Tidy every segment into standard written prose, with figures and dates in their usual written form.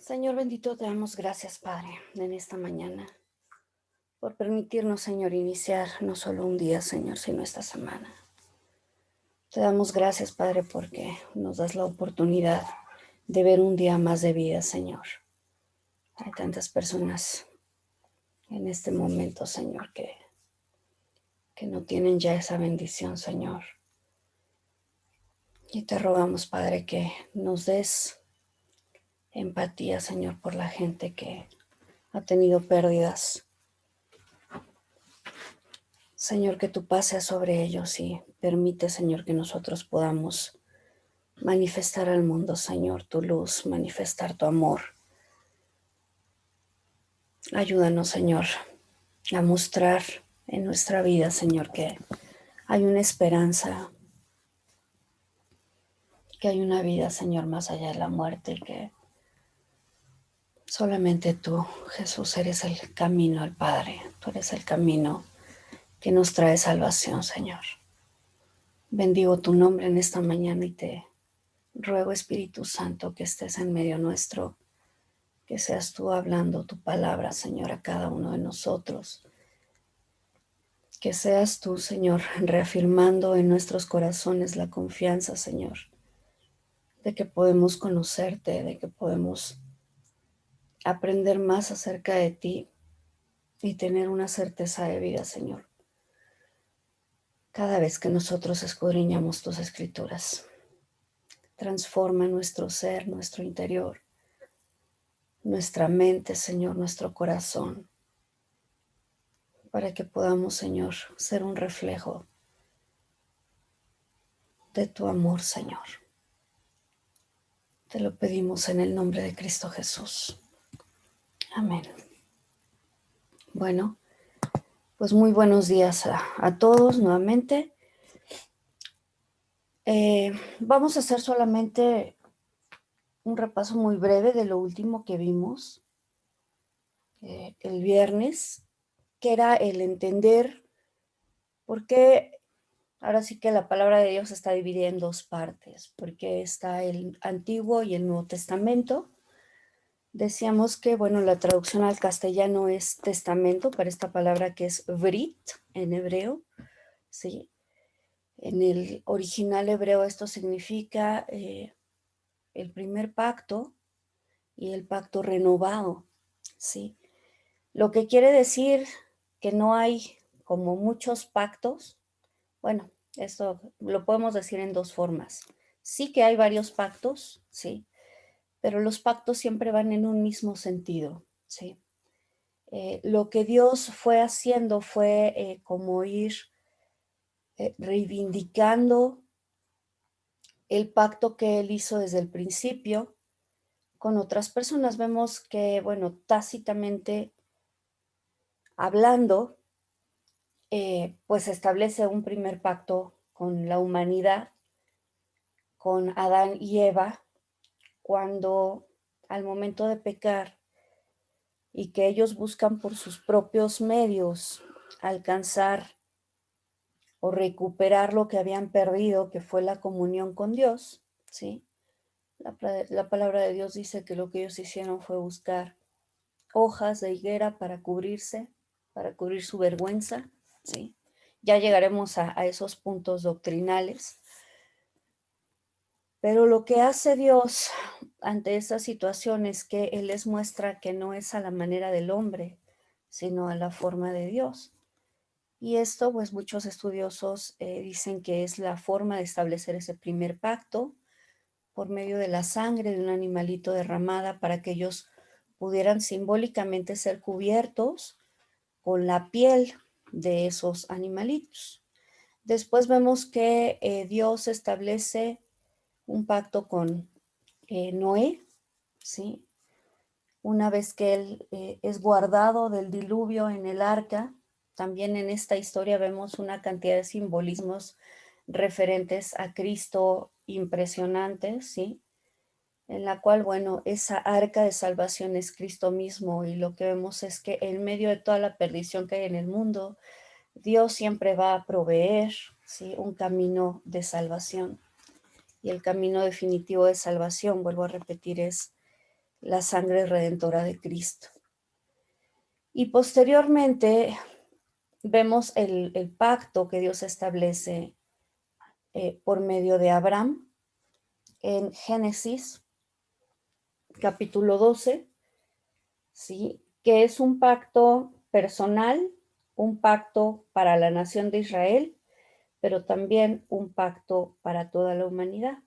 Señor bendito, te damos gracias, Padre, en esta mañana, por permitirnos, Señor, iniciar no solo un día, Señor, sino esta semana. Te damos gracias, Padre, porque nos das la oportunidad de ver un día más de vida, Señor. Hay tantas personas en este momento, Señor, que no tienen ya esa bendición, Señor. Y te rogamos, Padre, que nos des empatía, Señor, por la gente que ha tenido pérdidas. Señor, que tu paz sea sobre ellos y permite, Señor, que nosotros podamos manifestar al mundo, Señor, tu luz, manifestar tu amor. Ayúdanos, Señor, a mostrar en nuestra vida, Señor, que hay una esperanza, que hay una vida, Señor, más allá de la muerte y que solamente tú, Jesús, eres el camino al Padre. Tú eres el camino que nos trae salvación, Señor. Bendigo tu nombre en esta mañana y te ruego, Espíritu Santo, que estés en medio nuestro, que seas tú hablando tu palabra, Señor, a cada uno de nosotros. Que seas tú, Señor, reafirmando en nuestros corazones la confianza, Señor, de que podemos conocerte, de que podemos aprender más acerca de ti y tener una certeza de vida, Señor, cada vez que nosotros escudriñamos tus escrituras. Transforma nuestro ser, nuestro interior, nuestra mente, Señor, nuestro corazón, para que podamos, Señor, ser un reflejo de tu amor, Señor. Te lo pedimos en el nombre de Cristo Jesús. Amén. Bueno, pues muy buenos días a todos nuevamente. Vamos a hacer solamente un repaso muy breve de lo último que vimos el viernes, que era el entender por qué. Ahora sí que la palabra de Dios está dividida en dos partes, porque está el Antiguo y el Nuevo Testamento. Decíamos que, bueno, la traducción al castellano es testamento para esta palabra que es brit en hebreo, ¿sí? En el original hebreo esto significa el primer pacto y el pacto renovado, ¿sí? Lo que quiere decir que no hay como muchos pactos. Bueno, esto lo podemos decir en dos formas. Sí que hay varios pactos, sí, pero los pactos siempre van en un mismo sentido, sí. Lo que Dios fue haciendo fue como ir reivindicando el pacto que Él hizo desde el principio con otras personas. Vemos que, bueno, tácitamente hablando, pues establece un primer pacto con la humanidad, con Adán y Eva, cuando al momento de pecar y que ellos buscan por sus propios medios alcanzar o recuperar lo que habían perdido, que fue la comunión con Dios, ¿sí? La palabra de Dios dice que lo que ellos hicieron fue buscar hojas de higuera para cubrir su vergüenza, ¿sí? Ya llegaremos a esos puntos doctrinales. Pero lo que hace Dios ante esas situaciones que Él les muestra que no es a la manera del hombre, sino a la forma de Dios. Y esto, pues muchos estudiosos dicen que es la forma de establecer ese primer pacto por medio de la sangre de un animalito derramada para que ellos pudieran simbólicamente ser cubiertos con la piel de esos animalitos. Después vemos que Dios establece un pacto con Noé, ¿sí? Una vez que él es guardado del diluvio en el arca, también en esta historia vemos una cantidad de simbolismos referentes a Cristo impresionantes, ¿sí? En la cual, bueno, esa arca de salvación es Cristo mismo y lo que vemos es que en medio de toda la perdición que hay en el mundo, Dios siempre va a proveer, ¿sí? Un camino de salvación. Y el camino definitivo de salvación, vuelvo a repetir, es la sangre redentora de Cristo. Y posteriormente vemos el pacto que Dios establece por medio de Abraham en Génesis capítulo 12, ¿sí? Que es un pacto personal, un pacto para la nación de Israel, pero también un pacto para toda la humanidad.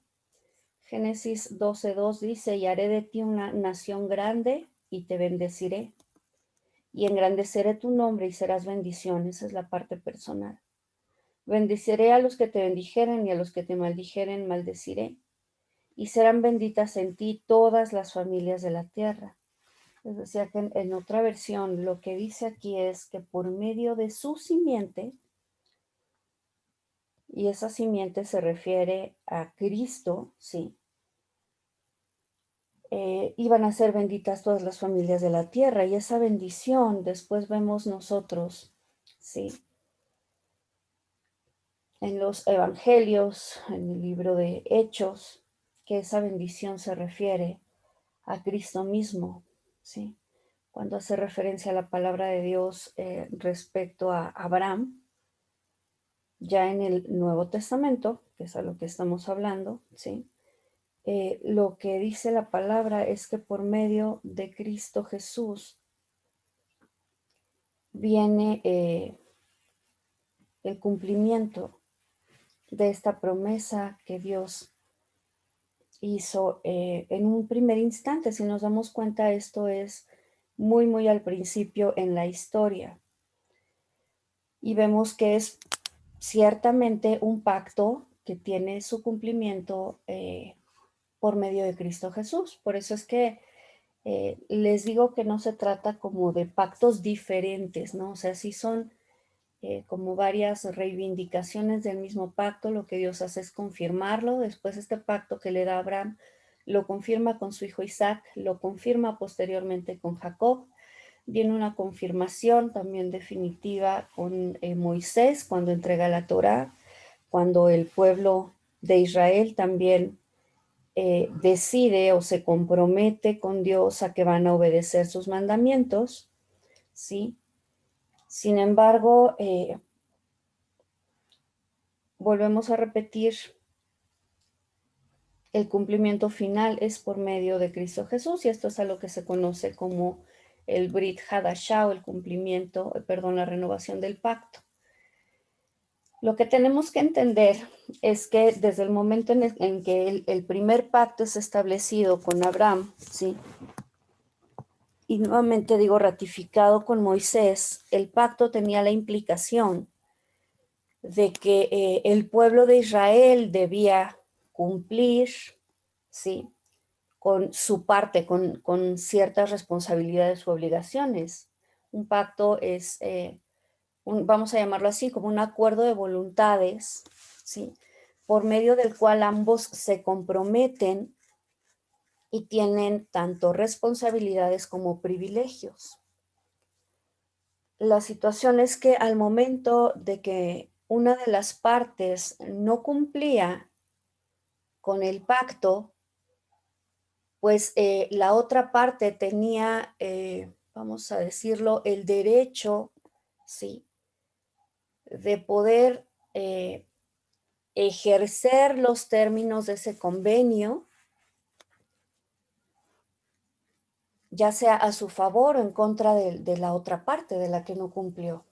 Génesis 12:2 dice, y haré de ti una nación grande y te bendeciré, y engrandeceré tu nombre y serás bendición. Esa es la parte personal. Bendeciré a los que te bendijeren y a los que te maldijeren maldeciré, y serán benditas en ti todas las familias de la tierra. Les decía que en otra versión lo que dice aquí es que por medio de su simiente, y esa simiente se refiere a Cristo, sí, iban a ser benditas todas las familias de la tierra, y esa bendición después vemos nosotros, sí, en los evangelios, en el libro de Hechos, que esa bendición se refiere a Cristo mismo, sí. Cuando hace referencia a la palabra de Dios respecto a Abraham, ya en el Nuevo Testamento, que es a lo que estamos hablando, ¿sí? Lo que dice la palabra es que por medio de Cristo Jesús viene el cumplimiento de esta promesa que Dios hizo en un primer instante. Si nos damos cuenta, esto es muy, muy al principio en la historia. Y vemos que es ciertamente un pacto que tiene su cumplimiento por medio de Cristo Jesús. Por eso es que les digo que no se trata como de pactos diferentes, ¿no? O sea, sí son como varias reivindicaciones del mismo pacto. Lo que Dios hace es confirmarlo. Después este pacto que le da a Abraham lo confirma con su hijo Isaac, lo confirma posteriormente con Jacob. Viene una confirmación también definitiva con Moisés cuando entrega la Torá, cuando el pueblo de Israel también decide o se compromete con Dios a que van a obedecer sus mandamientos, ¿sí? Sin embargo, volvemos a repetir, el cumplimiento final es por medio de Cristo Jesús, y esto es a lo que se conoce como el Brit Hadashah, o el cumplimiento, perdón, la renovación del pacto. Lo que tenemos que entender es que desde el momento en que el primer pacto es establecido con Abraham, ¿sí? Y nuevamente digo ratificado con Moisés, el pacto tenía la implicación de que el pueblo de Israel debía cumplir, ¿sí? Con su parte, con ciertas responsabilidades u obligaciones. Un pacto es, vamos a llamarlo así, como un acuerdo de voluntades, ¿sí? Por medio del cual ambos se comprometen y tienen tanto responsabilidades como privilegios. La situación es que al momento de que una de las partes no cumplía con el pacto, pues la otra parte tenía, vamos a decirlo, el derecho, ¿sí? De poder ejercer los términos de ese convenio, ya sea a su favor o en contra de la otra parte, de la que no cumplió.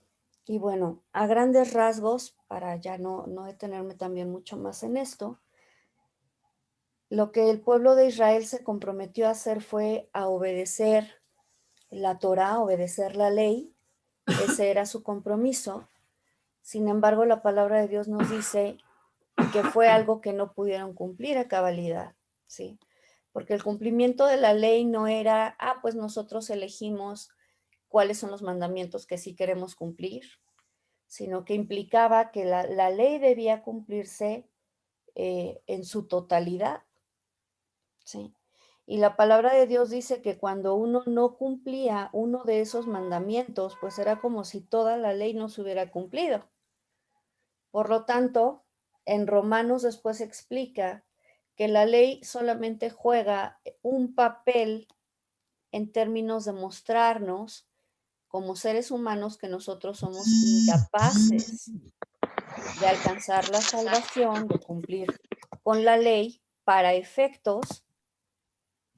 Y bueno, a grandes rasgos, para ya no detenerme también mucho más en esto, lo que el pueblo de Israel se comprometió a hacer fue a obedecer la Torá, obedecer la ley. Ese era su compromiso. Sin embargo, la palabra de Dios nos dice que fue algo que no pudieron cumplir a cabalidad, ¿sí? Porque el cumplimiento de la ley no era, pues nosotros elegimos cuáles son los mandamientos que sí queremos cumplir, sino que implicaba que la ley debía cumplirse en su totalidad, ¿sí? Y la palabra de Dios dice que cuando uno no cumplía uno de esos mandamientos, pues era como si toda la ley no se hubiera cumplido. Por lo tanto, en Romanos después explica que la ley solamente juega un papel en términos de mostrarnos como seres humanos que nosotros somos incapaces de alcanzar la salvación, de cumplir con la ley para efectos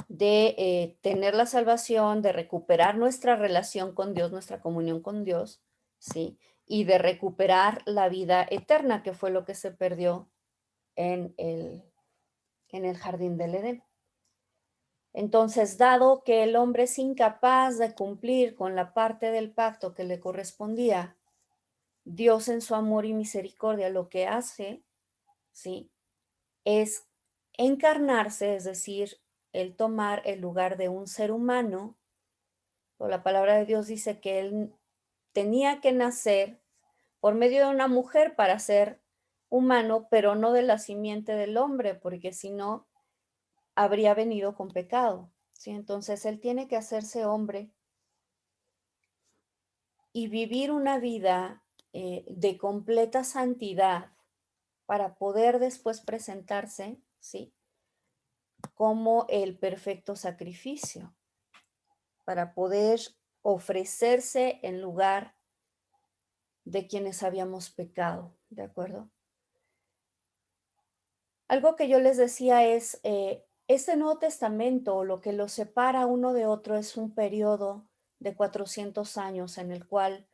de tener la salvación, de recuperar nuestra relación con Dios, nuestra comunión con Dios, ¿sí? Y de recuperar la vida eterna, que fue lo que se perdió en el jardín del Edén. Entonces, dado que el hombre es incapaz de cumplir con la parte del pacto que le correspondía, Dios en su amor y misericordia lo que hace, ¿sí? Es encarnarse, es decir, el tomar el lugar de un ser humano. O la palabra de Dios dice que él tenía que nacer por medio de una mujer para ser humano, pero no de la simiente del hombre, porque si no, habría venido con pecado, ¿sí? Entonces, él tiene que hacerse hombre y vivir una vida de completa santidad para poder después presentarse, ¿sí? Como el perfecto sacrificio, para poder ofrecerse en lugar de quienes habíamos pecado, ¿de acuerdo? Algo que yo les decía es, este Nuevo Testamento, lo que lo separa uno de otro es un periodo de 400 años en el cual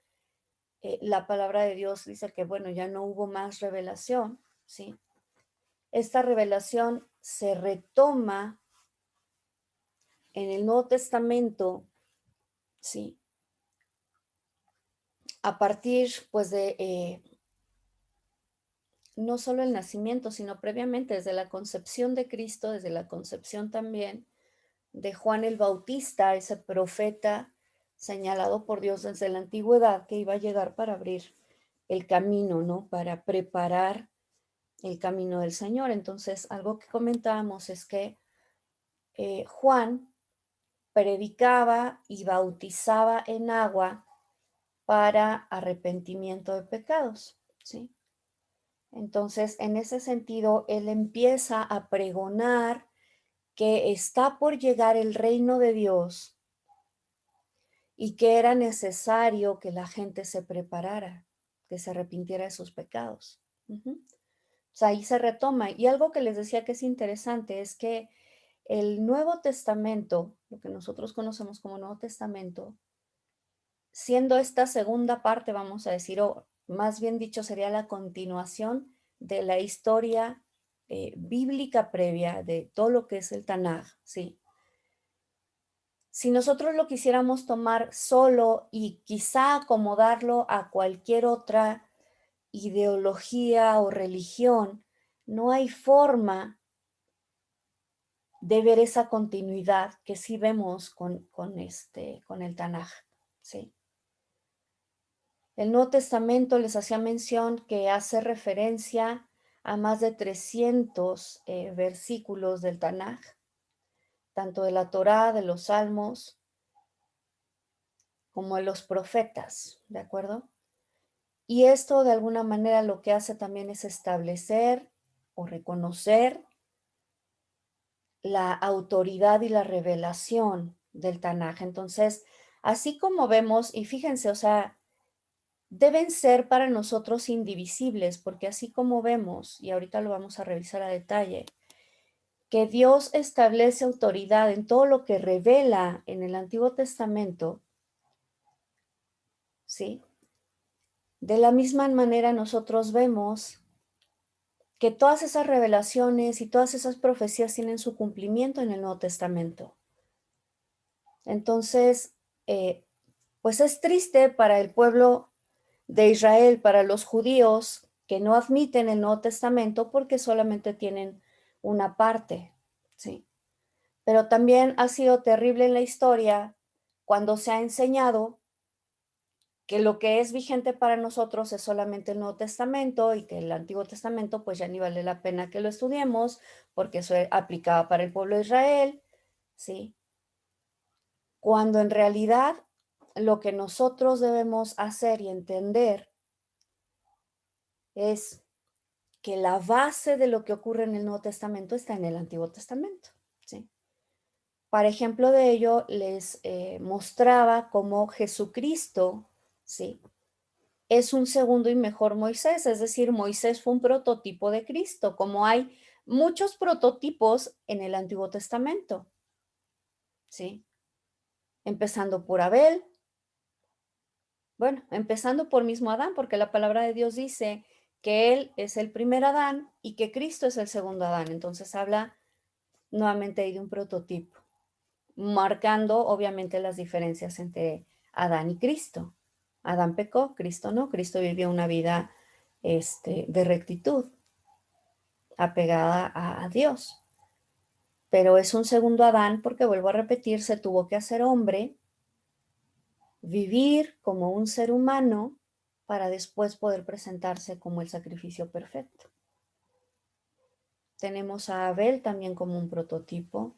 la palabra de Dios dice que, bueno, ya no hubo más revelación, ¿sí? Esta revelación se retoma en el Nuevo Testamento, ¿sí? A partir, pues, de no solo el nacimiento, sino previamente, desde la concepción de Cristo, desde la concepción también de Juan el Bautista, ese profeta señalado por Dios desde la antigüedad que iba a llegar para abrir el camino, ¿no? Para preparar el camino del Señor. Entonces, algo que comentábamos es que Juan predicaba y bautizaba en agua para arrepentimiento de pecados, ¿sí? Entonces, en ese sentido, él empieza a pregonar que está por llegar el reino de Dios y que era necesario que la gente se preparara, que se arrepintiera de sus pecados. Ujú. O sea, ahí se retoma. Y algo que les decía que es interesante es que el Nuevo Testamento, lo que nosotros conocemos como Nuevo Testamento, siendo esta segunda parte, vamos a decir, o más bien dicho, sería la continuación de la historia bíblica previa de todo lo que es el Tanaj, ¿sí? Si nosotros lo quisiéramos tomar solo y quizá acomodarlo a cualquier otra ideología o religión, no hay forma de ver esa continuidad que sí vemos con el Tanaj, ¿sí? El Nuevo Testamento les hacía mención que hace referencia a más de 300 versículos del Tanaj, tanto de la Torá, de los Salmos, como de los profetas, ¿de acuerdo? Y esto de alguna manera lo que hace también es establecer o reconocer la autoridad y la revelación del Tanaj. Entonces, así como vemos, y fíjense, o sea, deben ser para nosotros indivisibles, porque así como vemos, y ahorita lo vamos a revisar a detalle, que Dios establece autoridad en todo lo que revela en el Antiguo Testamento, ¿sí? De la misma manera nosotros vemos que todas esas revelaciones y todas esas profecías tienen su cumplimiento en el Nuevo Testamento. Entonces, pues es triste para el pueblo de Israel, para los judíos que no admiten el Nuevo Testamento porque solamente tienen una parte, ¿sí? Pero también ha sido terrible en la historia cuando se ha enseñado que lo que es vigente para nosotros es solamente el Nuevo Testamento y que el Antiguo Testamento pues ya ni vale la pena que lo estudiemos porque eso aplicaba para el pueblo de Israel, ¿sí? Cuando en realidad lo que nosotros debemos hacer y entender es que la base de lo que ocurre en el Nuevo Testamento está en el Antiguo Testamento, ¿sí? Para ejemplo de ello, les mostraba cómo Jesucristo, ¿sí?, es un segundo y mejor Moisés, es decir, Moisés fue un prototipo de Cristo, como hay muchos prototipos en el Antiguo Testamento, ¿sí? Empezando por Abel, bueno, empezando por mismo Adán, porque la palabra de Dios dice que él es el primer Adán y que Cristo es el segundo Adán. Entonces habla nuevamente ahí de un prototipo, marcando obviamente las diferencias entre Adán y Cristo. Adán pecó, Cristo no, Cristo vivió una vida de rectitud, apegada a Dios. Pero es un segundo Adán porque, vuelvo a repetir, se tuvo que hacer hombre, vivir como un ser humano para después poder presentarse como el sacrificio perfecto. Tenemos a Abel también como un prototipo,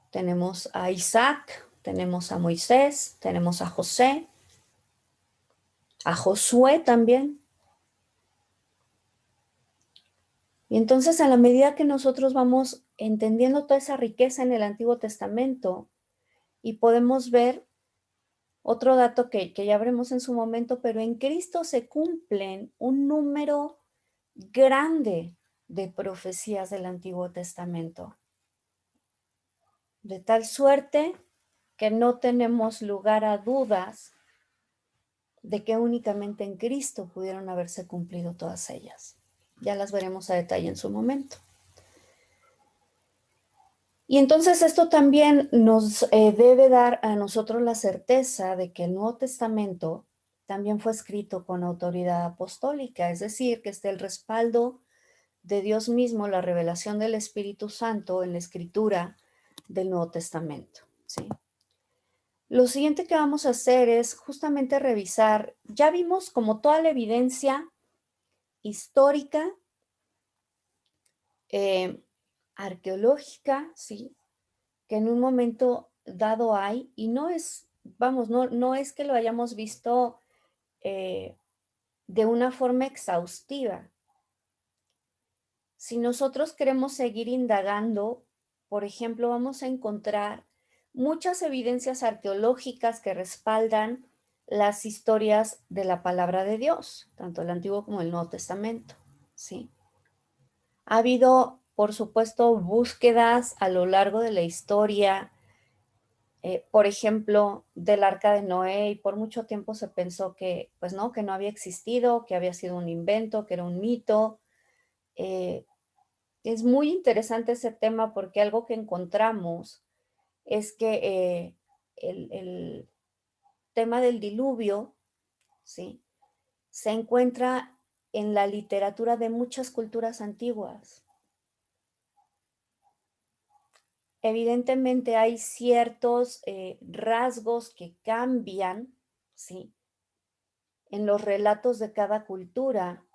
tenemos a Isaac, tenemos a Moisés, tenemos a José, a Josué también. Y entonces, a la medida que nosotros vamos entendiendo toda esa riqueza en el Antiguo Testamento y podemos ver otro dato que ya veremos en su momento, pero en Cristo se cumplen un número grande de profecías del Antiguo Testamento, de tal suerte que no tenemos lugar a dudas de que únicamente en Cristo pudieron haberse cumplido todas ellas. Ya las veremos a detalle en su momento. Y entonces esto también nos debe dar a nosotros la certeza de que el Nuevo Testamento también fue escrito con autoridad apostólica, es decir, que esté el respaldo de Dios mismo, la revelación del Espíritu Santo en la escritura del Nuevo Testamento, ¿sí? Lo siguiente que vamos a hacer es justamente revisar, ya vimos como toda la evidencia histórica, eh, arqueológica, ¿sí?, que en un momento dado hay, y no es, vamos, no es que lo hayamos visto de una forma exhaustiva. Si nosotros queremos seguir indagando, por ejemplo, vamos a encontrar muchas evidencias arqueológicas que respaldan las historias de la palabra de Dios, tanto el Antiguo como el Nuevo Testamento, ¿sí? Ha habido, por supuesto, búsquedas a lo largo de la historia, por ejemplo, del Arca de Noé, y por mucho tiempo se pensó que, pues no, que no había existido, que había sido un invento, que era un mito. Eh, es muy interesante ese tema porque algo que encontramos es que el tema del diluvio, ¿sí?, se encuentra en la literatura de muchas culturas antiguas. Evidentemente hay ciertos rasgos que cambian, ¿sí?, en los relatos de cada cultura,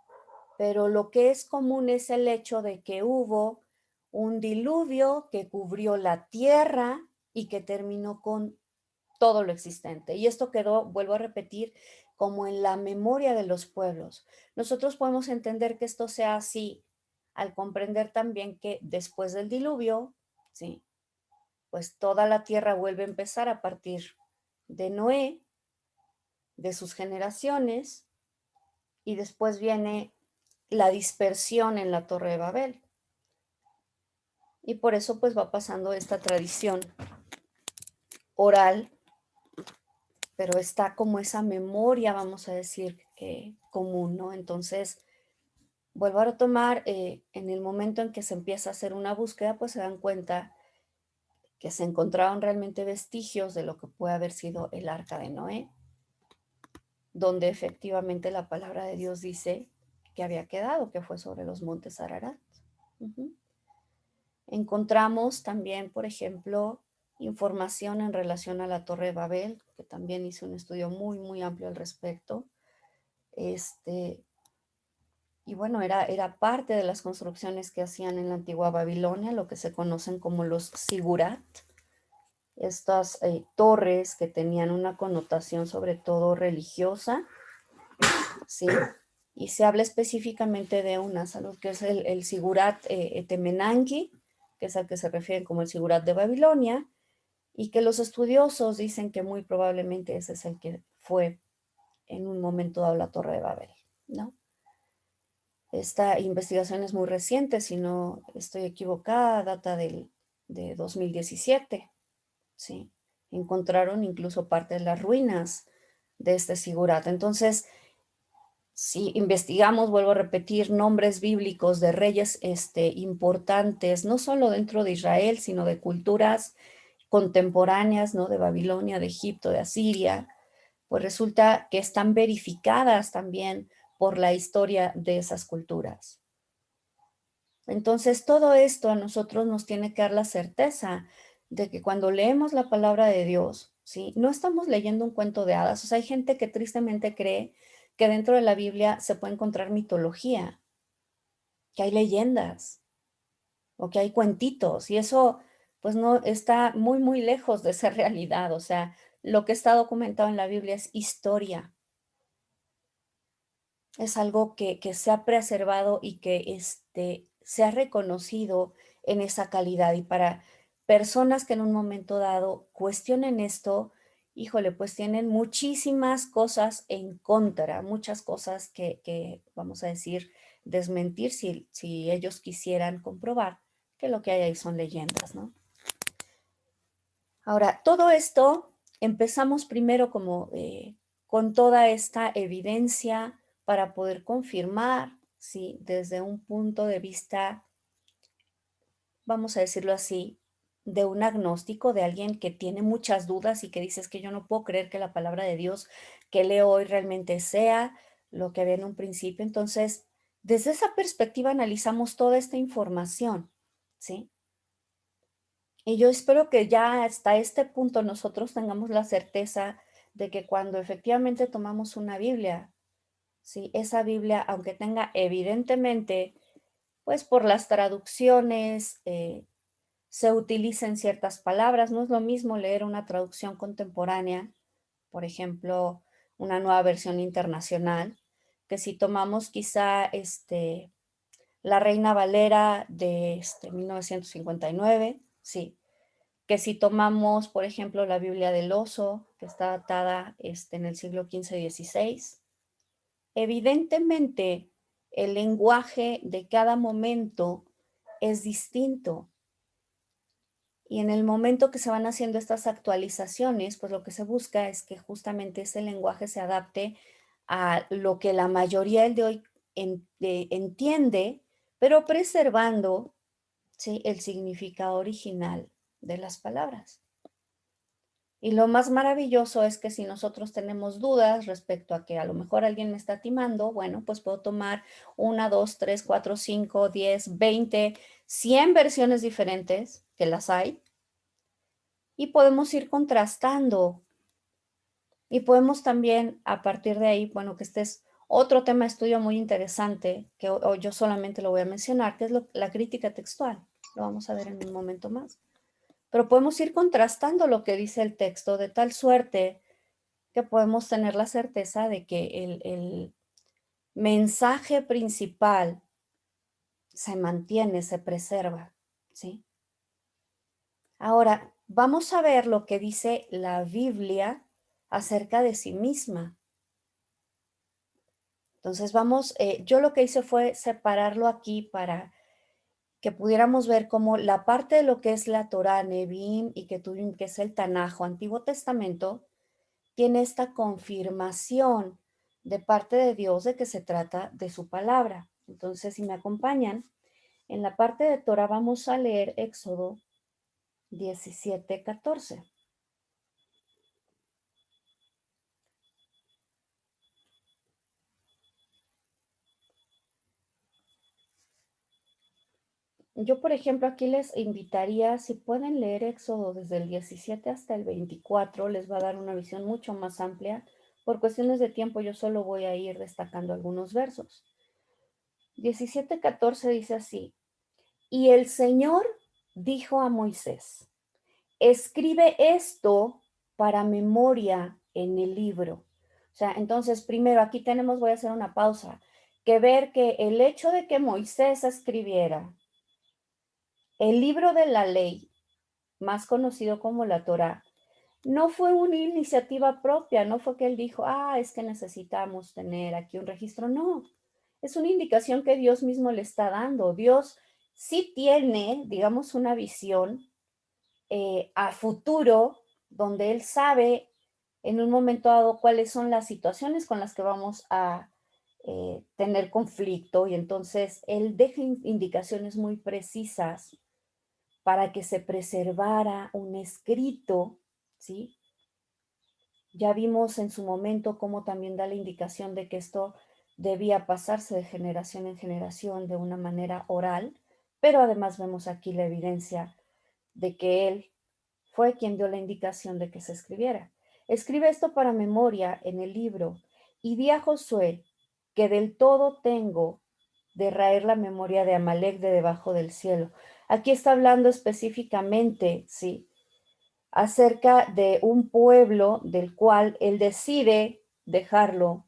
pero lo que es común es el hecho de que hubo un diluvio que cubrió la tierra y que terminó con todo lo existente. Y esto quedó, vuelvo a repetir, como en la memoria de los pueblos. Nosotros podemos entender que esto sea así al comprender también que después del diluvio, sí, pues toda la tierra vuelve a empezar a partir de Noé, de sus generaciones, y después viene la dispersión en la Torre de Babel. Y por eso pues va pasando esta tradición oral, pero está como esa memoria, vamos a decir, común, ¿no? Entonces, vuelvo a retomar, en el momento en que se empieza a hacer una búsqueda, pues se dan cuenta que se encontraron realmente vestigios de lo que puede haber sido el Arca de Noé, donde efectivamente la palabra de Dios dice que había quedado, que fue sobre los montes Ararat. Ujú. Encontramos también, por ejemplo, información en relación a la Torre de Babel, que también hice un estudio muy, muy amplio al respecto. Este, y bueno, era parte de las construcciones que hacían en la antigua Babilonia, lo que se conocen como los sigurat, estas torres que tenían una connotación sobre todo religiosa, ¿sí? Y se habla específicamente de una salud, que es el sigurat Temenangi, que es al que se refiere como el sigurat de Babilonia, y que los estudiosos dicen que muy probablemente ese es el que fue en un momento dado la Torre de Babel, ¿no? Esta investigación es muy reciente, si no estoy equivocada, data de 2017, ¿sí? Encontraron incluso parte de las ruinas de este sigurat. Entonces, si investigamos, vuelvo a repetir, nombres bíblicos de reyes importantes, no solo dentro de Israel, sino de culturas contemporáneas, ¿no? De Babilonia, de Egipto, de Asiria, pues resulta que están verificadas también por la historia de esas culturas. Entonces, todo esto a nosotros nos tiene que dar la certeza de que cuando leemos la palabra de Dios, ¿sí? No estamos leyendo un cuento de hadas. O sea, hay gente que tristemente cree que dentro de la Biblia se puede encontrar mitología, que hay leyendas o que hay cuentitos, y eso pues no está muy, muy lejos de ser realidad. O sea, lo que está documentado en la Biblia es historia. Es algo que se ha preservado y que, se ha reconocido en esa calidad. Y para personas que en un momento dado cuestionen esto, híjole, pues tienen muchísimas cosas en contra, muchas cosas que, vamos a decir, desmentir si ellos quisieran comprobar que lo que hay ahí son leyendas, ¿no? Ahora, todo esto empezamos primero como con toda esta evidencia para poder confirmar, ¿sí? Desde un punto de vista, vamos a decirlo así, de un agnóstico, de alguien que tiene muchas dudas y que dice: "Es que yo no puedo creer que la palabra de Dios que leo hoy realmente sea lo que había en un principio". Entonces, desde esa perspectiva analizamos toda esta información, ¿sí? Y yo espero que ya hasta este punto nosotros tengamos la certeza de que cuando efectivamente tomamos una Biblia, ¿sí? Esa Biblia, aunque tenga evidentemente, pues por las traducciones, se utilicen ciertas palabras. No es lo mismo leer una traducción contemporánea, por ejemplo, una nueva versión internacional, que si tomamos quizá la Reina Valera de 1959, sí, que si tomamos, por ejemplo, la Biblia del Oso, que está datada en el siglo XV-XVI, evidentemente el lenguaje de cada momento es distinto. Y en el momento que se van haciendo estas actualizaciones, pues lo que se busca es que justamente ese lenguaje se adapte a lo que la mayoría del de hoy entiende, pero preservando, ¿sí? El significado original de las palabras. Y lo más maravilloso es que si nosotros tenemos dudas respecto a que a lo mejor alguien me está timando, bueno, pues puedo tomar una, dos, tres, cuatro, cinco, 10, 20, 100 versiones diferentes, que las hay, y podemos ir contrastando. Y podemos también, a partir de ahí, bueno, que este es otro tema de estudio muy interesante, que hoy yo solamente lo voy a mencionar, que es la crítica textual. Lo vamos a ver en un momento más. Pero podemos ir contrastando lo que dice el texto de tal suerte que podemos tener la certeza de que el mensaje principal se mantiene, se preserva, ¿sí? Ahora, vamos a ver lo que dice la Biblia acerca de sí misma. Entonces vamos, yo lo que hice fue separarlo aquí para que pudiéramos ver cómo la parte de lo que es la Torá, Nevim y Ketuvim, que es el Tanaj, Antiguo Testamento, tiene esta confirmación de parte de Dios de que se trata de su palabra. Entonces, si me acompañan, en la parte de Torah vamos a leer Éxodo 17:14. Yo, por ejemplo, aquí les invitaría, si pueden leer Éxodo desde el 17 hasta el 24, les va a dar una visión mucho más amplia. Por cuestiones de tiempo, yo solo voy a ir destacando algunos versos. 17:14 dice así: y el Señor dijo a Moisés: escribe esto para memoria en el libro. O sea, entonces, primero aquí tenemos, voy a hacer una pausa, que ver que el hecho de que Moisés escribiera el libro de la ley más conocido como la Torá, no fue una iniciativa propia, no fue que él dijo, es que necesitamos tener aquí un registro, no, es una indicación que Dios mismo le está dando. Dios sí tiene, digamos, una visión a futuro, donde Él sabe en un momento dado cuáles son las situaciones con las que vamos a tener conflicto, y entonces Él deja indicaciones muy precisas para que se preservara un escrito, ¿sí? Ya vimos en su momento cómo también da la indicación de que esto debía pasarse de generación en generación de una manera oral, pero además vemos aquí la evidencia de que él fue quien dio la indicación de que se escribiera. Escribe esto para memoria en el libro, y di a Josué que del todo tengo de raer la memoria de Amalek de debajo del cielo. Aquí está hablando específicamente, ¿sí?, acerca de un pueblo del cual él decide dejarlo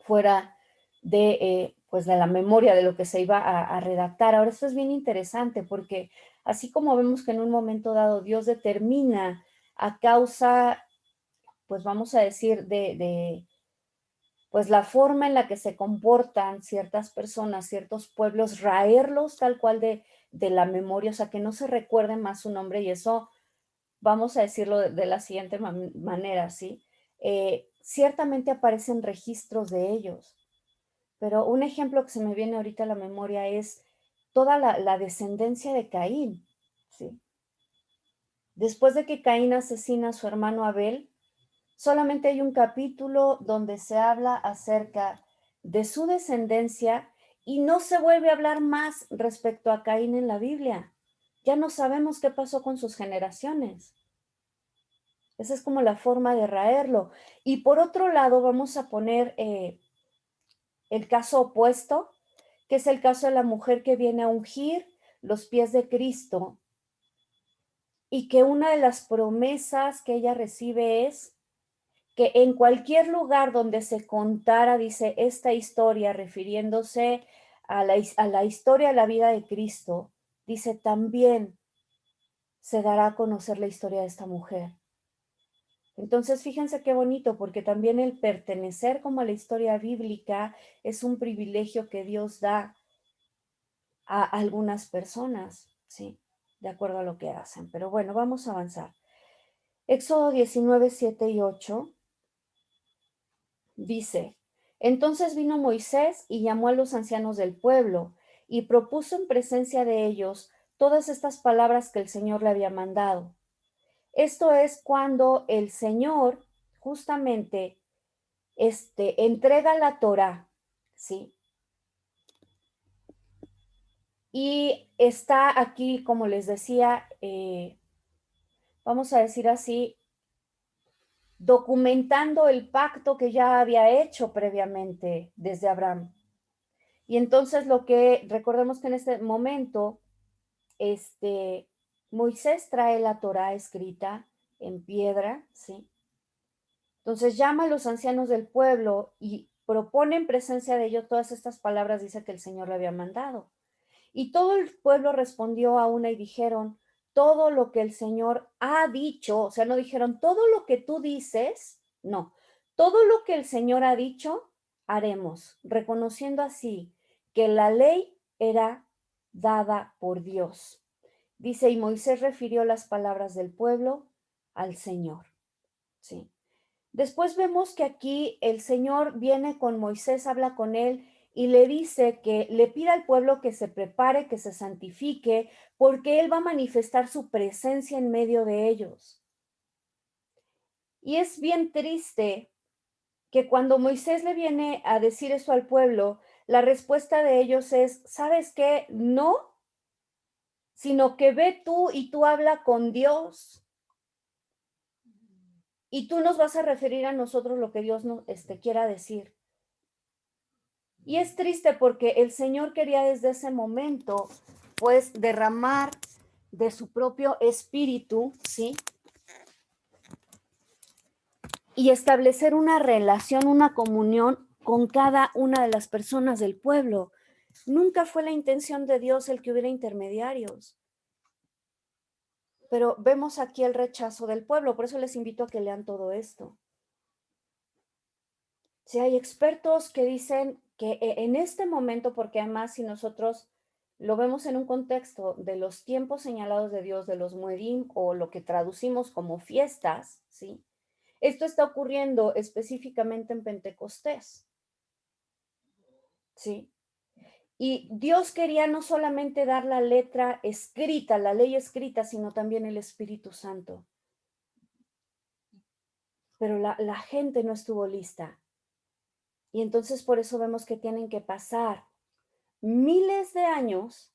fuera de, pues de la memoria de lo que se iba a redactar. Ahora, esto es bien interesante porque así como vemos que en un momento dado Dios determina a causa, pues vamos a decir, pues la forma en la que se comportan ciertas personas, ciertos pueblos, raerlos tal cual de la memoria, o sea, que no se recuerde más su nombre, y eso vamos a decirlo de la siguiente manera, ¿sí? Ciertamente aparecen registros de ellos, pero un ejemplo que se me viene ahorita a la memoria es toda la descendencia de Caín, ¿sí? Después de que Caín asesina a su hermano Abel, solamente hay un capítulo donde se habla acerca de su descendencia y no se vuelve a hablar más respecto a Caín en la Biblia. Ya no sabemos qué pasó con sus generaciones. Esa es como la forma de raerlo. Y por otro lado, vamos a poner el caso opuesto, que es el caso de la mujer que viene a ungir los pies de Cristo, y que una de las promesas que ella recibe es que en cualquier lugar donde se contara, dice, esta historia, refiriéndose a la historia de la vida de Cristo, dice, también se dará a conocer la historia de esta mujer. Entonces, fíjense qué bonito, porque también el pertenecer como a la historia bíblica es un privilegio que Dios da a algunas personas, ¿sí? De acuerdo a lo que hacen. Pero bueno, vamos a avanzar. Éxodo 19, 7 y 8 dice, entonces vino Moisés y llamó a los ancianos del pueblo y propuso en presencia de ellos todas estas palabras que el Señor le había mandado. Esto es cuando el Señor justamente entrega la Torá, ¿sí? Y está aquí, como les decía, vamos a decir así, documentando el pacto que ya había hecho previamente desde Abraham. Y entonces recordemos que en este momento, Moisés trae la Torá escrita en piedra, ¿sí? Entonces llama a los ancianos del pueblo y propone en presencia de ellos todas estas palabras, dice que el Señor le había mandado. Y todo el pueblo respondió a una y dijeron, todo lo que el Señor ha dicho, o sea, no dijeron, todo lo que tú dices, no, todo lo que el Señor ha dicho, haremos, reconociendo así que la ley era dada por Dios. Dice, y Moisés refirió las palabras del pueblo al Señor. Sí. Después vemos que aquí el Señor viene con Moisés, habla con él y le dice que le pida al pueblo que se prepare, que se santifique, porque él va a manifestar su presencia en medio de ellos. Y es bien triste que cuando Moisés le viene a decir eso al pueblo, la respuesta de ellos es, ¿sabes qué? No, sino que ve tú y tú habla con Dios. Y tú nos vas a referir a nosotros lo que Dios nos quiera decir. Y es triste porque el Señor quería desde ese momento, pues, derramar de su propio espíritu, ¿sí? Y establecer una relación, una comunión con cada una de las personas del pueblo. Nunca fue la intención de Dios el que hubiera intermediarios. Pero vemos aquí el rechazo del pueblo, por eso les invito a que lean todo esto. Si hay expertos que dicen que en este momento, porque además si nosotros lo vemos en un contexto de los tiempos señalados de Dios, de los Muedim o lo que traducimos como fiestas, ¿sí? Esto está ocurriendo específicamente en Pentecostés, ¿sí? Y Dios quería no solamente dar la letra escrita, la ley escrita, sino también el Espíritu Santo. Pero la gente no estuvo lista. Y entonces por eso vemos que tienen que pasar miles de años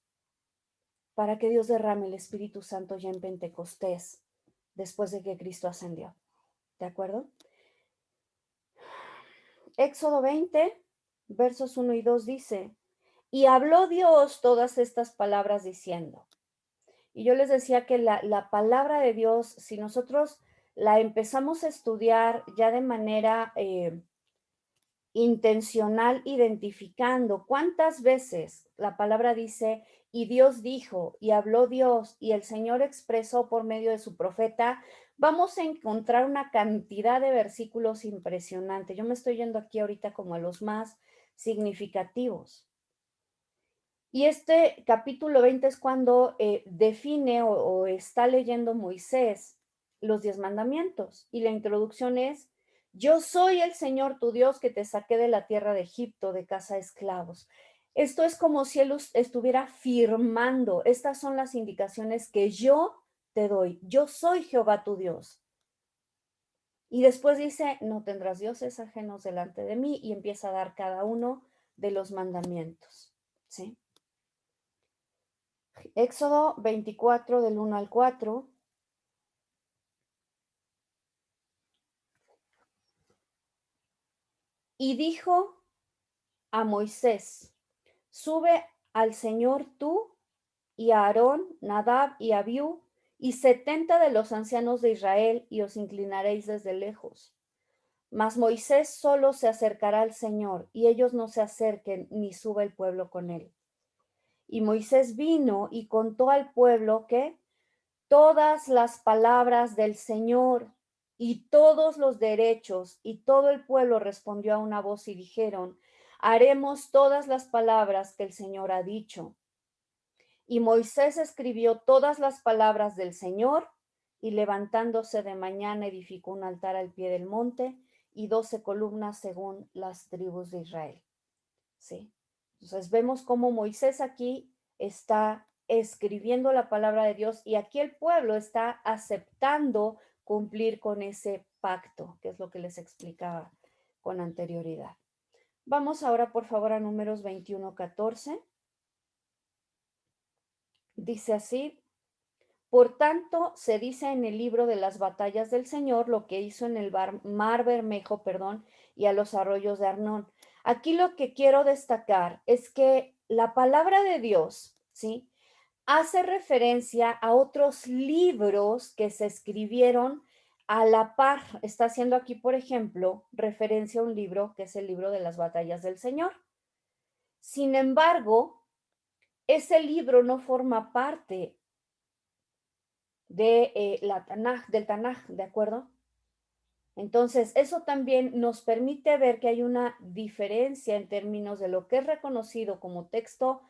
para que Dios derrame el Espíritu Santo ya en Pentecostés, después de que Cristo ascendió. ¿De acuerdo? Éxodo 20, versos 1 y 2 dice, y habló Dios todas estas palabras diciendo. Y yo les decía que la palabra de Dios, si nosotros la empezamos a estudiar ya de manera intencional, identificando cuántas veces la palabra dice, y Dios dijo, y habló Dios, y el Señor expresó por medio de su profeta, vamos a encontrar una cantidad de versículos impresionante. Yo me estoy yendo aquí ahorita como a los más significativos. Y este capítulo 20 es cuando define o está leyendo Moisés los 10 mandamientos. Y la introducción es, yo soy el Señor tu Dios que te saqué de la tierra de Egipto, de casa de esclavos. Esto es como si él estuviera firmando, estas son las indicaciones que yo te doy. Yo soy Jehová tu Dios. Y después dice, no tendrás dioses ajenos delante de mí, y empieza a dar cada uno de los mandamientos. ¿Sí? Éxodo 24 del 1 al 4. Y dijo a Moisés, sube al Señor tú y a Aarón, Nadab y Abiú, y 70 de los ancianos de Israel, y os inclinaréis desde lejos. Mas Moisés solo se acercará al Señor, y ellos no se acerquen, ni suba el pueblo con él. Y Moisés vino y contó al pueblo que todas las palabras del Señor y todos los derechos, y todo el pueblo respondió a una voz y dijeron, haremos todas las palabras que el Señor ha dicho. Y Moisés escribió todas las palabras del Señor, y levantándose de mañana edificó un altar al pie del monte y 12 columnas según las tribus de Israel. ¿Sí? Entonces vemos cómo Moisés aquí está escribiendo la palabra de Dios y aquí el pueblo está aceptando cumplir con ese pacto, que es lo que les explicaba con anterioridad. Vamos ahora, por favor, a Números 21:14. Dice así, por tanto, se dice en el libro de las batallas del Señor lo que hizo en el mar Bermejo, y a los arroyos de Arnón. Aquí lo que quiero destacar es que la palabra de Dios, ¿sí? Hace referencia a otros libros que se escribieron a la par. Está haciendo aquí, por ejemplo, referencia a un libro que es el libro de las batallas del Señor. Sin embargo, ese libro no forma parte de del Tanaj, ¿de acuerdo? Entonces, eso también nos permite ver que hay una diferencia en términos de lo que es reconocido como texto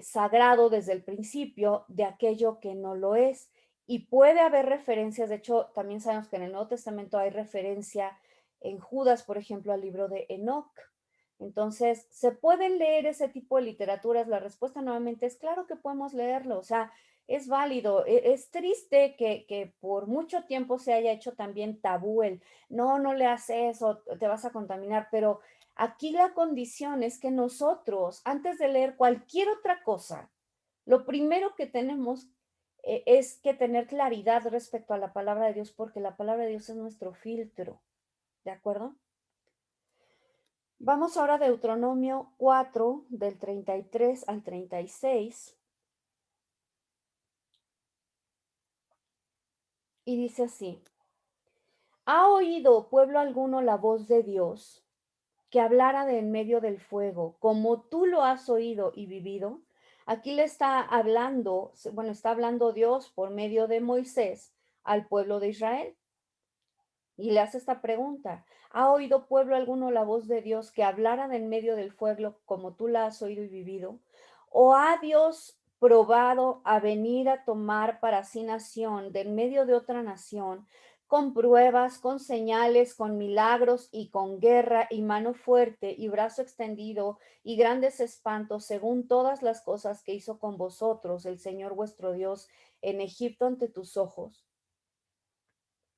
sagrado desde el principio de aquello que no lo es. Y puede haber referencias, de hecho, también sabemos que en el Nuevo Testamento hay referencia en Judas, por ejemplo, al libro de Enoch. Entonces, ¿se pueden leer ese tipo de literaturas? La respuesta nuevamente es claro que podemos leerlo, o sea, es válido. Es triste que por mucho tiempo se haya hecho también tabú el, no, no leas eso, te vas a contaminar, pero aquí la condición es que nosotros, antes de leer cualquier otra cosa, lo primero que tenemos es que tener claridad respecto a la palabra de Dios, porque la palabra de Dios es nuestro filtro, ¿de acuerdo? Vamos ahora a Deuteronomio 4, del 33 al 36. Y dice así, ¿ha oído pueblo alguno la voz de Dios que hablara de en medio del fuego, como tú lo has oído y vivido? Aquí le está hablando, bueno, está hablando Dios por medio de Moisés al pueblo de Israel. Y le hace esta pregunta: ¿ha oído pueblo alguno la voz de Dios que hablara de en medio del fuego como tú la has oído y vivido? ¿O ha Dios probado a venir a tomar para sí nación de en medio de otra nación, con pruebas, con señales, con milagros y con guerra y mano fuerte y brazo extendido y grandes espantos, según todas las cosas que hizo con vosotros el Señor vuestro Dios en Egipto ante tus ojos?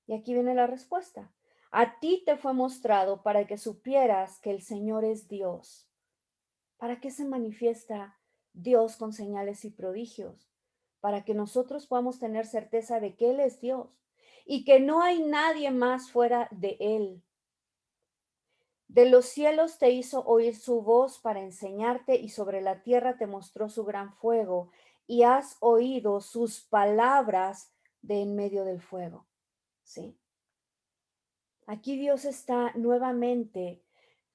Y aquí viene la respuesta. A ti te fue mostrado para que supieras que el Señor es Dios. ¿Para qué se manifiesta Dios con señales y prodigios? Para que nosotros podamos tener certeza de que Él es Dios y que no hay nadie más fuera de Él. De los cielos te hizo oír su voz para enseñarte y sobre la tierra te mostró su gran fuego y has oído sus palabras de en medio del fuego. ¿Sí? Aquí Dios está nuevamente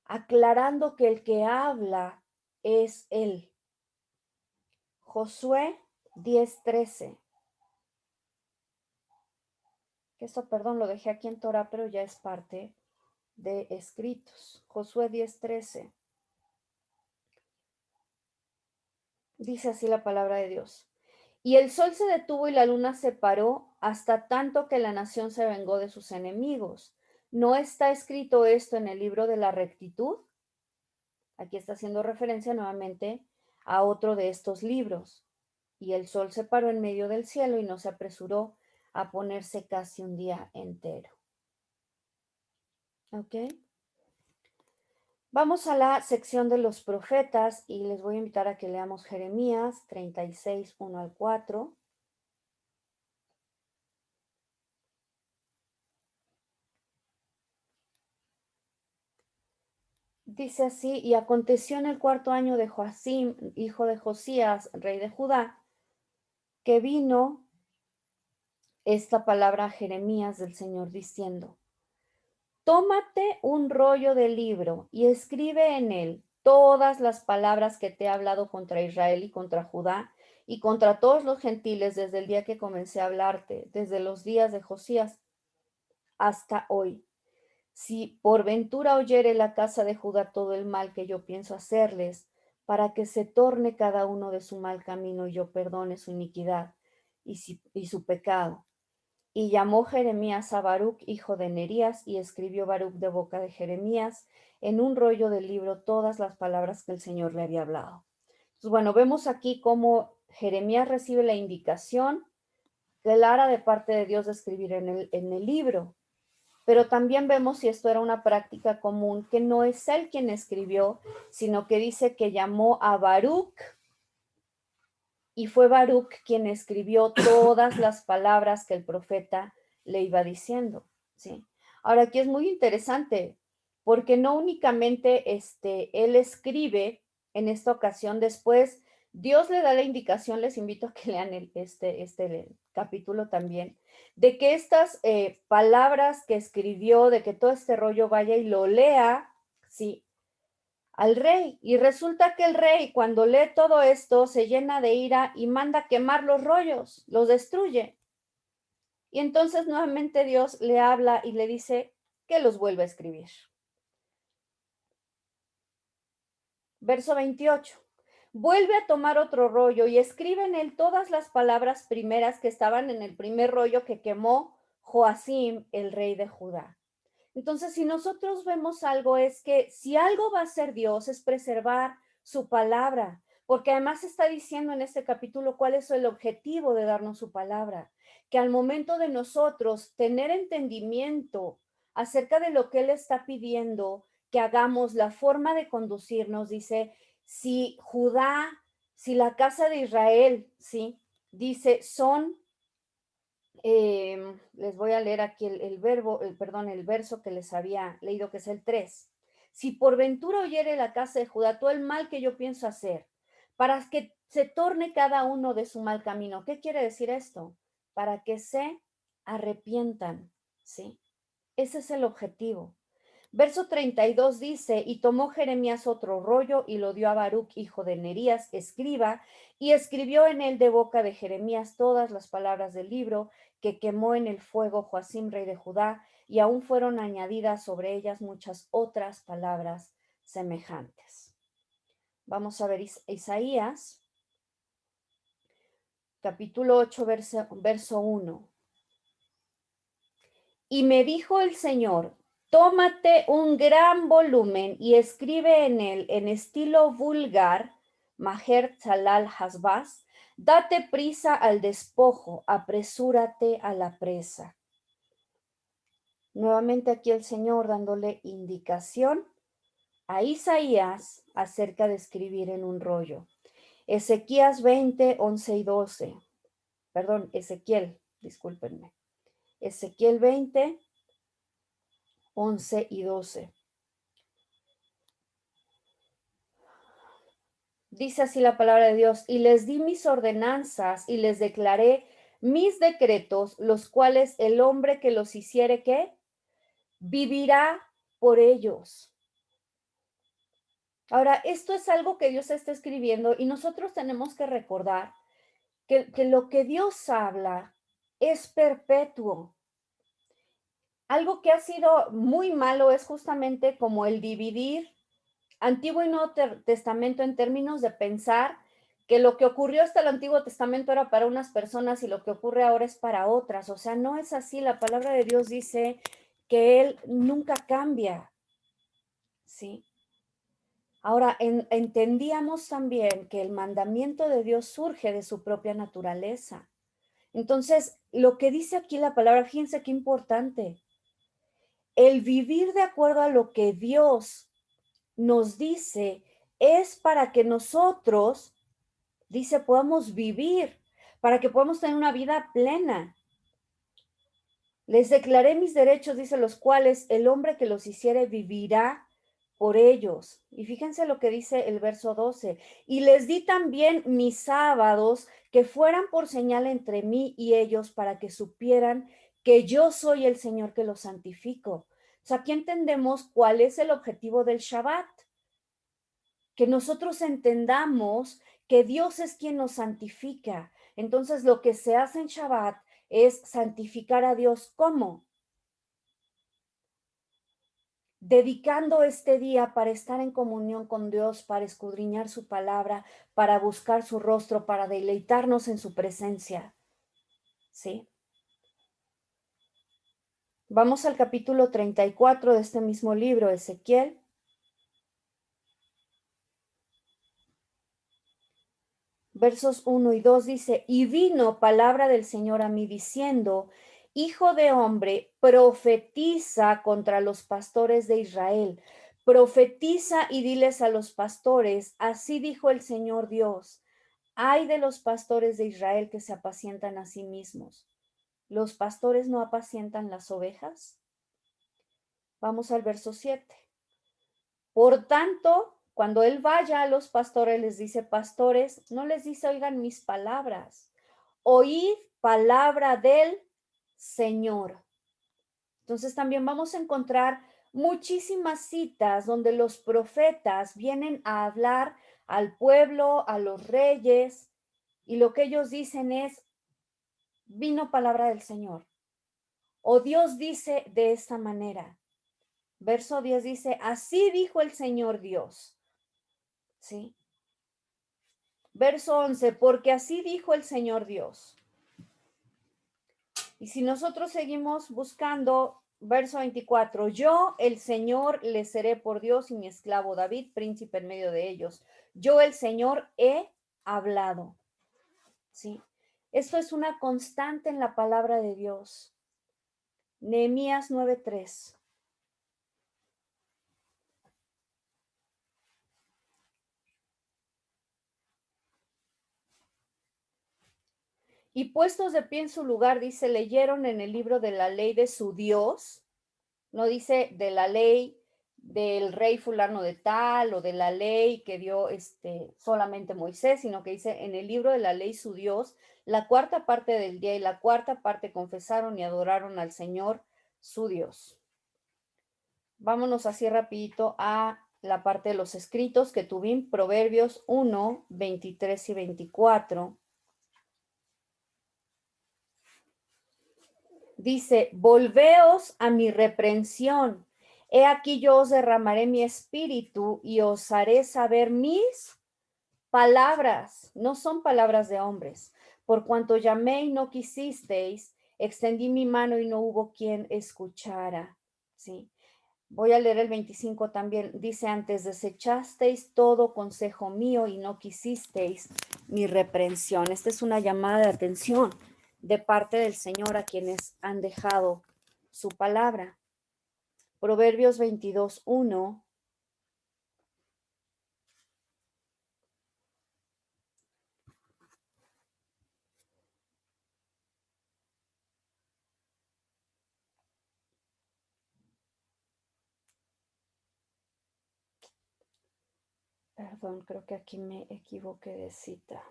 aclarando que el que habla es Él. Josué 10:13. Que esto, perdón, lo dejé aquí en Torah, pero ya es parte de escritos. Josué 10:13. Dice así la palabra de Dios. Y el sol se detuvo y la luna se paró hasta tanto que la nación se vengó de sus enemigos. ¿No está escrito esto en el libro de la rectitud? Aquí está haciendo referencia nuevamente a otro de estos libros. Y el sol se paró en medio del cielo y no se apresuró a ponerse casi un día entero. ¿Ok? Vamos a la sección de los profetas y les voy a invitar a que leamos Jeremías 36, 1 al 4. Dice así: y aconteció en el cuarto año de Joacim, hijo de Josías, rey de Judá, que vino esta palabra a Jeremías del Señor diciendo: tómate un rollo de libro y escribe en él todas las palabras que te he hablado contra Israel y contra Judá y contra todos los gentiles desde el día que comencé a hablarte, desde los días de Josías hasta hoy. Si por ventura oyere la casa de Judá todo el mal que yo pienso hacerles, para que se torne cada uno de su mal camino y yo perdone su iniquidad y su pecado. Y llamó Jeremías a Baruc, hijo de Nerías, y escribió Baruc de boca de Jeremías en un rollo del libro todas las palabras que el Señor le había hablado. Entonces, bueno, vemos aquí cómo Jeremías recibe la indicación clara de parte de Dios de escribir en el libro. Pero también vemos, si esto era una práctica común, que no es él quien escribió, sino que dice que llamó a Baruc, y fue Baruc quien escribió todas las palabras que el profeta le iba diciendo, ¿sí? Ahora, aquí es muy interesante, porque no únicamente él escribe en esta ocasión, después Dios le da la indicación, les invito a que lean el capítulo también, de que estas palabras que escribió, de que todo este rollo vaya y lo lea, ¿sí?, al rey. Y resulta que el rey, cuando lee todo esto, se llena de ira y manda quemar los rollos, los destruye. Y entonces nuevamente Dios le habla y le dice que los vuelva a escribir. Verso 28. Vuelve a tomar otro rollo y escribe en él todas las palabras primeras que estaban en el primer rollo que quemó Joacim, el rey de Judá. Entonces, si nosotros vemos algo, es que si algo va a hacer Dios es preservar su palabra, porque además está diciendo en este capítulo cuál es el objetivo de darnos su palabra, que al momento de nosotros tener entendimiento acerca de lo que Él está pidiendo, que hagamos la forma de conducirnos, dice, si Judá, si la casa de Israel, ¿sí? Dice, son les voy a leer aquí el verso que les había leído, que es el 3. Si por ventura oyere la casa de Judá todo el mal que yo pienso hacer, para que se torne cada uno de su mal camino. ¿Qué quiere decir esto? Para que se arrepientan, ¿sí? Ese es el objetivo. Verso 32 dice, y tomó Jeremías otro rollo y lo dio a Baruc, hijo de Nerías, escriba, y escribió en él de boca de Jeremías todas las palabras del libro que quemó en el fuego Joacim, rey de Judá, y aún fueron añadidas sobre ellas muchas otras palabras semejantes. Vamos a ver Isaías, capítulo 8, verso 1. Y me dijo el Señor, tómate un gran volumen y escribe en él en estilo vulgar, Maher Tzalal Hasbaz, date prisa al despojo, apresúrate a la presa. Nuevamente aquí el Señor dándole indicación a Isaías acerca de escribir en un rollo. Ezequías 20, 11 y 12. Perdón, Ezequiel, discúlpenme. Ezequiel 20, 11 y 12. Dice así la palabra de Dios, y les di mis ordenanzas y les declaré mis decretos, los cuales el hombre que los hiciere, ¿qué? Vivirá por ellos. Ahora, esto es algo que Dios está escribiendo y nosotros tenemos que recordar que lo que Dios habla es perpetuo. Algo que ha sido muy malo es justamente como el dividir Antiguo y Nuevo Testamento en términos de pensar que lo que ocurrió hasta el Antiguo Testamento era para unas personas y lo que ocurre ahora es para otras. O sea, no es así. La palabra de Dios dice que Él nunca cambia. ¿Sí? Ahora, entendíamos también que el mandamiento de Dios surge de su propia naturaleza. Entonces, lo que dice aquí la palabra, fíjense qué importante. El vivir de acuerdo a lo que Dios nos dice es para que nosotros, dice, podamos vivir, para que podamos tener una vida plena. Les declaré mis derechos, dice, los cuales el hombre que los hiciere vivirá por ellos. Y fíjense lo que dice el verso 12. Y les di también mis sábados que fueran por señal entre mí y ellos para que supieran que yo soy el Señor que los santifico. O sea, aquí entendemos cuál es el objetivo del Shabbat. Que nosotros entendamos que Dios es quien nos santifica. Entonces, lo que se hace en Shabbat es santificar a Dios. ¿Cómo? Dedicando este día para estar en comunión con Dios, para escudriñar su palabra, para buscar su rostro, para deleitarnos en su presencia. ¿Sí? Vamos al capítulo 34 de este mismo libro, Ezequiel. Versos 1 y 2 dice, y vino palabra del Señor a mí diciendo, hijo de hombre, profetiza contra los pastores de Israel, profetiza y diles a los pastores, así dijo el Señor Dios, ay de los pastores de Israel que se apacientan a sí mismos. ¿Los pastores no apacientan las ovejas? Vamos al verso 7. Por tanto, cuando él vaya a los pastores, les dice, pastores, no les dice, oigan mis palabras, oíd palabra del Señor. Entonces también vamos a encontrar muchísimas citas donde los profetas vienen a hablar al pueblo, a los reyes, y lo que ellos dicen es, vino palabra del Señor. O Dios dice de esta manera. Verso 10 dice, así dijo el Señor Dios. ¿Sí? Verso 11, porque así dijo el Señor Dios. Y si nosotros seguimos buscando, verso 24, yo, el Señor, les seré por Dios y mi esclavo David, príncipe en medio de ellos. Yo, el Señor, he hablado. ¿Sí? Esto es una constante en la palabra de Dios. Nehemías 9:3. Y puestos de pie en su lugar, dice, leyeron en el libro de la ley de su Dios, no dice de la ley del rey fulano de tal o de la ley que dio solamente Moisés, sino que dice en el libro de la ley su Dios, la cuarta parte del día y la cuarta parte confesaron y adoraron al Señor su Dios. vámonos así rapidito a la parte de los escritos que tuvimos, Proverbios 1, 23 y 24. Dice, volveos a mi reprensión. He aquí yo os derramaré mi espíritu y os haré saber mis palabras. No son palabras de hombres. Por cuanto llamé y no quisisteis, extendí mi mano y no hubo quien escuchara. ¿Sí? Voy a leer el 25 también. Dice, antes desechasteis todo consejo mío y no quisisteis mi reprensión. Esta es una llamada de atención de parte del Señor a quienes han dejado su palabra. Proverbios 22, 1. Perdón, creo que aquí me equivoqué de cita.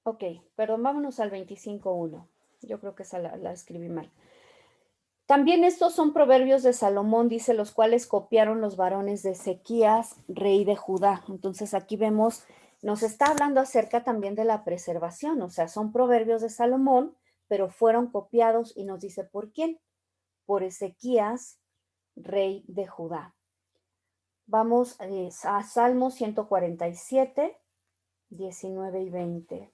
Ok, perdón, vámonos al 25.1. Yo creo que esa la escribí mal. También estos son proverbios de Salomón, dice, los cuales copiaron los varones de Ezequías, rey de Judá. Entonces aquí vemos, nos está hablando acerca también de la preservación, o sea, son proverbios de Salomón, pero fueron copiados y nos dice, ¿por quién? Por Ezequías, rey de Judá. Vamos a Salmo 147, 19 y 20.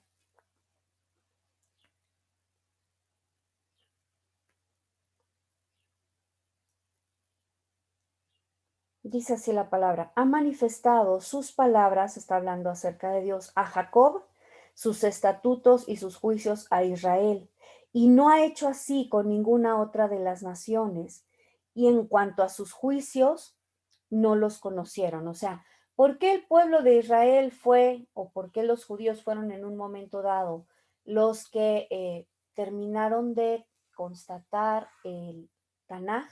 Dice así la palabra, ha manifestado sus palabras, está hablando acerca de Dios, a Jacob, sus estatutos y sus juicios a Israel, y no ha hecho así con ninguna otra de las naciones. Y en cuanto a sus juicios, no los conocieron. O sea, ¿por qué el pueblo de Israel fue, o por qué los judíos fueron en un momento dado los que terminaron de constatar el Tanaj?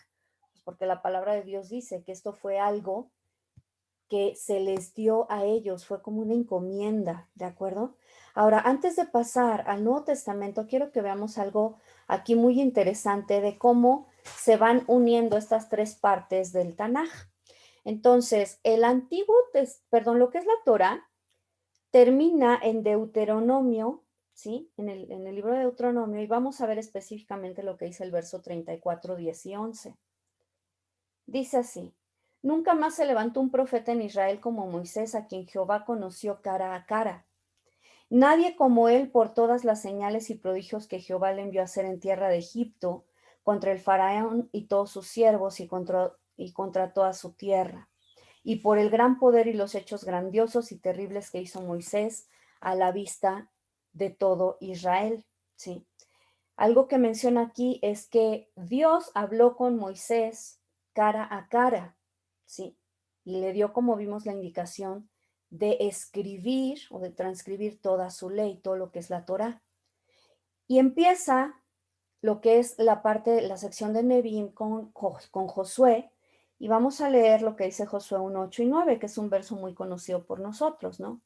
Porque la palabra de Dios dice que esto fue algo que se les dio a ellos, fue como una encomienda, ¿de acuerdo? Ahora, antes de pasar al Nuevo Testamento, quiero que veamos algo aquí muy interesante de cómo se van uniendo estas tres partes del Tanaj. Entonces, el antiguo, perdón, lo que es la Torah, termina en Deuteronomio, ¿sí? En el libro de Deuteronomio, y vamos a ver específicamente lo que dice el verso 34, 10 y 11. Dice así, nunca más se levantó un profeta en Israel como Moisés, a quien Jehová conoció cara a cara. Nadie como él por todas las señales y prodigios que Jehová le envió a hacer en tierra de Egipto, contra el faraón y todos sus siervos y contra toda su tierra, y por el gran poder y los hechos grandiosos y terribles que hizo Moisés a la vista de todo Israel. Sí. Algo que menciona aquí es que Dios habló con Moisés cara a cara, ¿sí? Y le dio, como vimos, la indicación de escribir o de transcribir toda su ley, todo lo que es la Torá. Y empieza lo que es la parte, la sección de Nevi'im con Josué, y vamos a leer lo que dice Josué 1, 8 y 9, que es un verso muy conocido por nosotros, ¿no?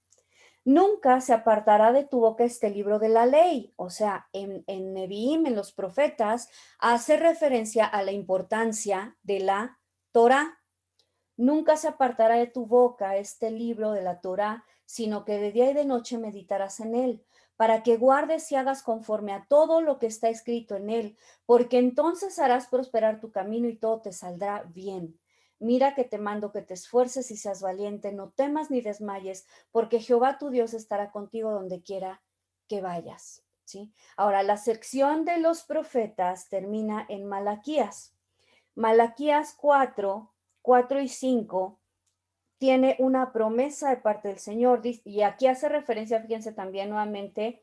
Nunca se apartará de tu boca este libro de la ley. O sea, en Nevi'im, en los profetas, hace referencia a la importancia de la Torah. Nunca se apartará de tu boca este libro de la Torah, sino que de día y de noche meditarás en él, para que guardes y hagas conforme a todo lo que está escrito en él, porque entonces harás prosperar tu camino y todo te saldrá bien. Mira que te mando que te esfuerces y seas valiente, no temas ni desmayes, porque Jehová tu Dios estará contigo donde quiera que vayas. ¿Sí? Ahora, la sección de los profetas termina en Malaquías. Malaquías 4 y 5 tiene una promesa de parte del Señor, y aquí hace referencia, fíjense también nuevamente,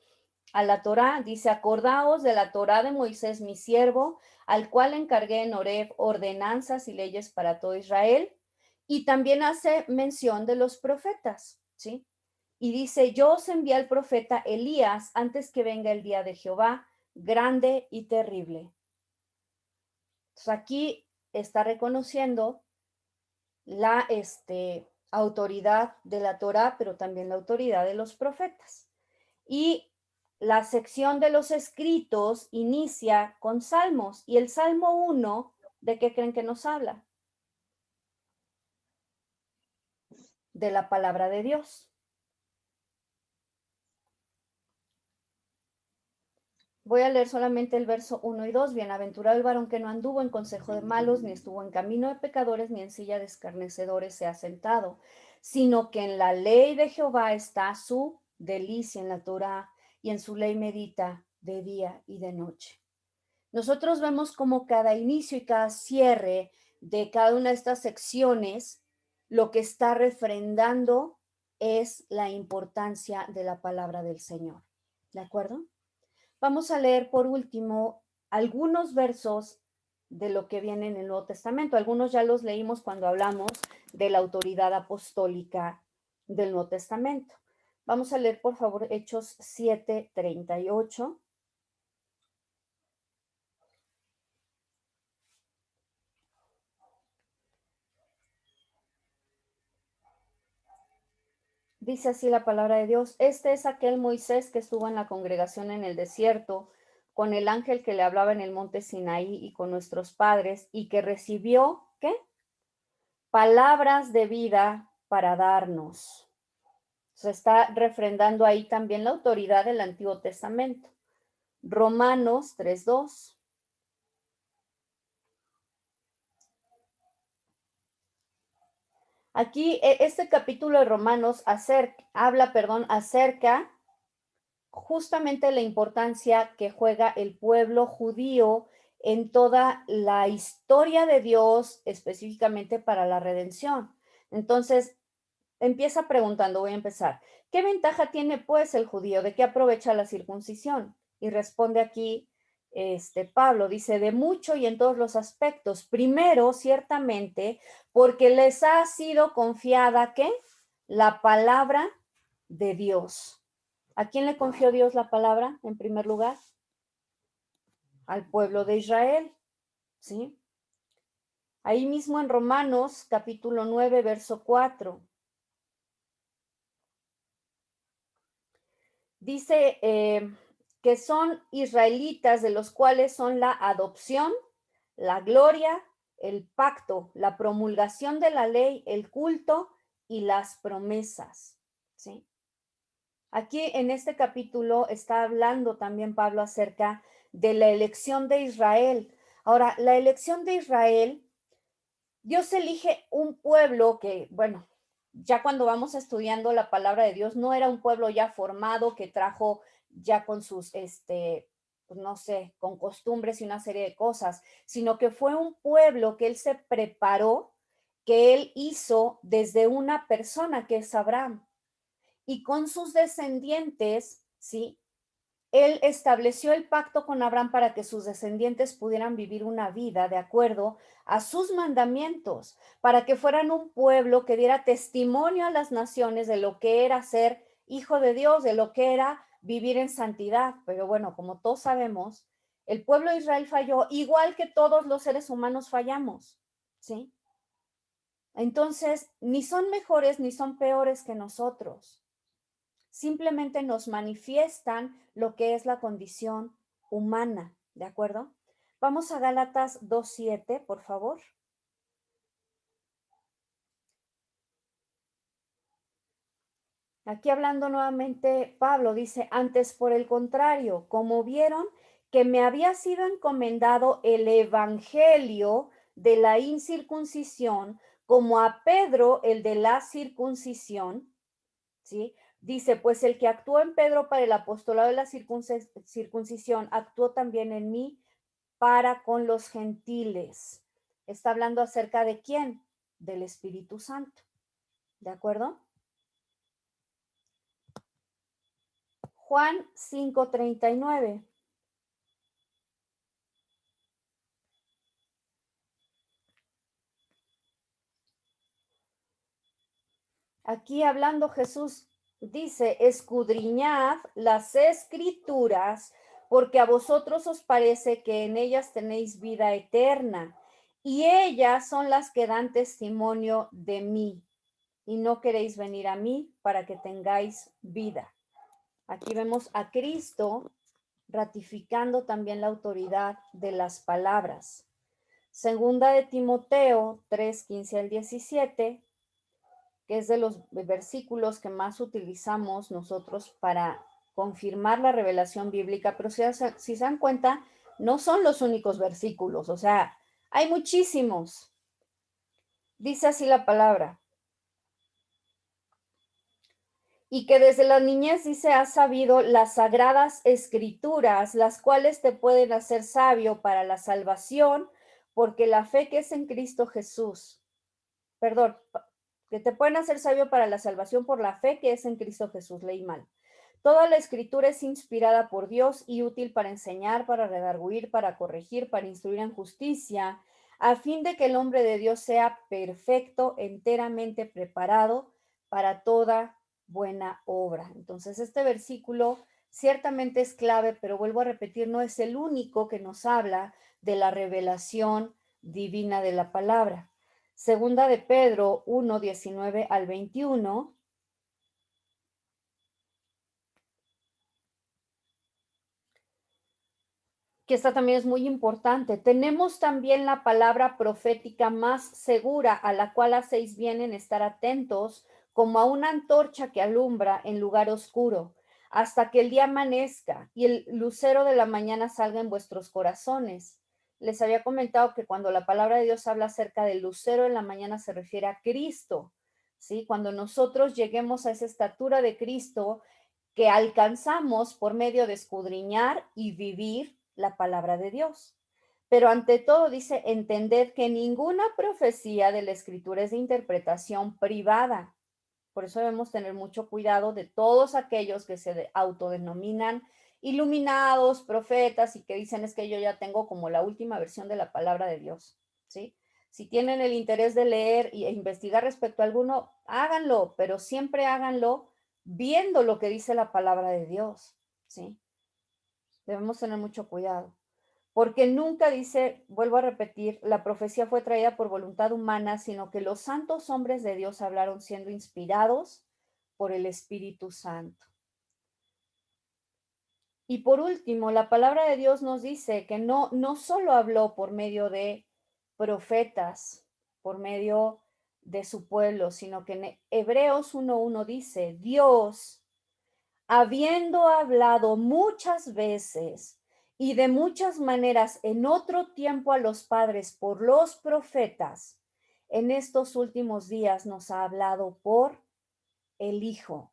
a la Torá. Dice, acordaos de la Torá de Moisés, mi siervo, al cual encargué en Horeb ordenanzas y leyes para todo Israel. Y también hace mención de los profetas, ¿sí? Y dice, yo os envié al profeta Elías antes que venga el día de Jehová, grande y terrible. Entonces aquí está reconociendo la autoridad de la Torá, pero también la autoridad de los profetas. Y la sección de los escritos inicia con salmos. Y el Salmo 1, ¿de qué creen que nos habla? De la palabra de Dios. Voy a leer solamente el verso 1 y 2. Bienaventurado el varón que no anduvo en consejo de malos, ni estuvo en camino de pecadores, ni en silla de escarnecedores se ha sentado, sino que en la ley de Jehová está su delicia, en la Torá, y en su ley medita de día y de noche. Nosotros vemos como cada inicio y cada cierre de cada una de estas secciones, lo que está refrendando es la importancia de la palabra del Señor. ¿De acuerdo? Vamos a leer por último algunos versos de lo que viene en el Nuevo Testamento. Algunos ya los leímos cuando hablamos de la autoridad apostólica del Nuevo Testamento. Vamos a leer, por favor, Hechos 7:38. Dice así la palabra de Dios: este es aquel Moisés que estuvo en la congregación en el desierto, con el ángel que le hablaba en el monte Sinaí y con nuestros padres, y que recibió, ¿qué? Palabras de vida para darnos. Se está refrendando ahí también la autoridad del Antiguo Testamento. Romanos 3:2. Aquí este capítulo de Romanos habla acerca justamente la importancia que juega el pueblo judío en toda la historia de Dios, específicamente para la redención. Entonces, empieza preguntando, voy a empezar, ¿qué ventaja tiene pues el judío? ¿De qué aprovecha la circuncisión? Y responde aquí Pablo, dice, de mucho y en todos los aspectos. Primero, ciertamente, porque les ha sido confiada, ¿qué? La palabra de Dios. ¿A quién le confió Dios la palabra en primer lugar? Al pueblo de Israel, ¿sí? Ahí mismo en Romanos capítulo 9, verso 4. Dice que son israelitas, de los cuales son la adopción, la gloria, el pacto, la promulgación de la ley, el culto y las promesas, ¿sí? Aquí en este capítulo está hablando también Pablo acerca de la elección de Israel. Ahora, la elección de Israel, Dios elige un pueblo que, bueno, ya cuando vamos estudiando la palabra de Dios, no era un pueblo ya formado que trajo ya con sus, pues no sé, con costumbres y una serie de cosas, sino que fue un pueblo que él se preparó, que él hizo desde una persona que es Abraham. Y con sus descendientes, ¿sí? Él estableció el pacto con Abraham para que sus descendientes pudieran vivir una vida de acuerdo a sus mandamientos, para que fueran un pueblo que diera testimonio a las naciones de lo que era ser hijo de Dios, de lo que era vivir en santidad. Pero bueno, como todos sabemos, el pueblo de Israel falló, igual que todos los seres humanos fallamos, ¿sí? Entonces, ni son mejores ni son peores que nosotros. Simplemente nos manifiestan lo que es la condición humana, ¿de acuerdo? Vamos a Gálatas 2:7, por favor. Aquí hablando nuevamente, Pablo dice, antes por el contrario, como vieron que me había sido encomendado el evangelio de la incircuncisión, como a Pedro el de la circuncisión, ¿sí? Dice, pues el que actuó en Pedro para el apostolado de la circuncisión, actuó también en mí para con los gentiles. Está hablando acerca de quién? Del Espíritu Santo. ¿De acuerdo? Juan 5:39. Aquí hablando Jesús dice, escudriñad las escrituras, porque a vosotros os parece que en ellas tenéis vida eterna, y ellas son las que dan testimonio de mí, y no queréis venir a mí para que tengáis vida. Aquí vemos a Cristo ratificando también la autoridad de las palabras. Segunda de Timoteo 3:15 al 17, que es de los versículos que más utilizamos nosotros para confirmar la revelación bíblica, pero si se dan cuenta, no son los únicos versículos, o sea, hay muchísimos. Dice así la palabra. Y que desde la niñez, dice, has sabido las sagradas escrituras, las cuales te pueden hacer sabio para la salvación, porque la fe que es en Cristo Jesús, perdón, que te pueden hacer sabio para la salvación por la fe que es en Cristo Jesús, leí mal. Toda la escritura es inspirada por Dios y útil para enseñar, para redarguir, para corregir, para instruir en justicia, a fin de que el hombre de Dios sea perfecto, enteramente preparado para toda buena obra. Entonces, este versículo ciertamente es clave, pero vuelvo a repetir, no es el único que nos habla de la revelación divina de la palabra. Segunda de Pedro 1, 19 al 21. Que esta también es muy importante. Tenemos también la palabra profética más segura, a la cual hacéis bien en estar atentos, como a una antorcha que alumbra en lugar oscuro, hasta que el día amanezca y el lucero de la mañana salga en vuestros corazones. Les había comentado que cuando la palabra de Dios habla acerca del lucero de la mañana se refiere a Cristo, ¿sí? Cuando nosotros lleguemos a esa estatura de Cristo, que alcanzamos por medio de escudriñar y vivir la palabra de Dios. Pero ante todo dice, entended que ninguna profecía de la escritura es de interpretación privada. Por eso debemos tener mucho cuidado de todos aquellos que se autodenominan iluminados, profetas y que dicen es que yo ya tengo como la última versión de la palabra de Dios, ¿sí? Si tienen el interés de leer e investigar respecto a alguno, háganlo, pero siempre háganlo viendo lo que dice la palabra de Dios, ¿sí? Debemos tener mucho cuidado, porque nunca dice, vuelvo a repetir, la profecía fue traída por voluntad humana, sino que los santos hombres de Dios hablaron siendo inspirados por el Espíritu Santo. Y por último, la palabra de Dios nos dice que no solo habló por medio de profetas, por medio de su pueblo, sino que en Hebreos 1:1 dice, Dios, habiendo hablado muchas veces y de muchas maneras en otro tiempo a los padres por los profetas, en estos últimos días nos ha hablado por el Hijo.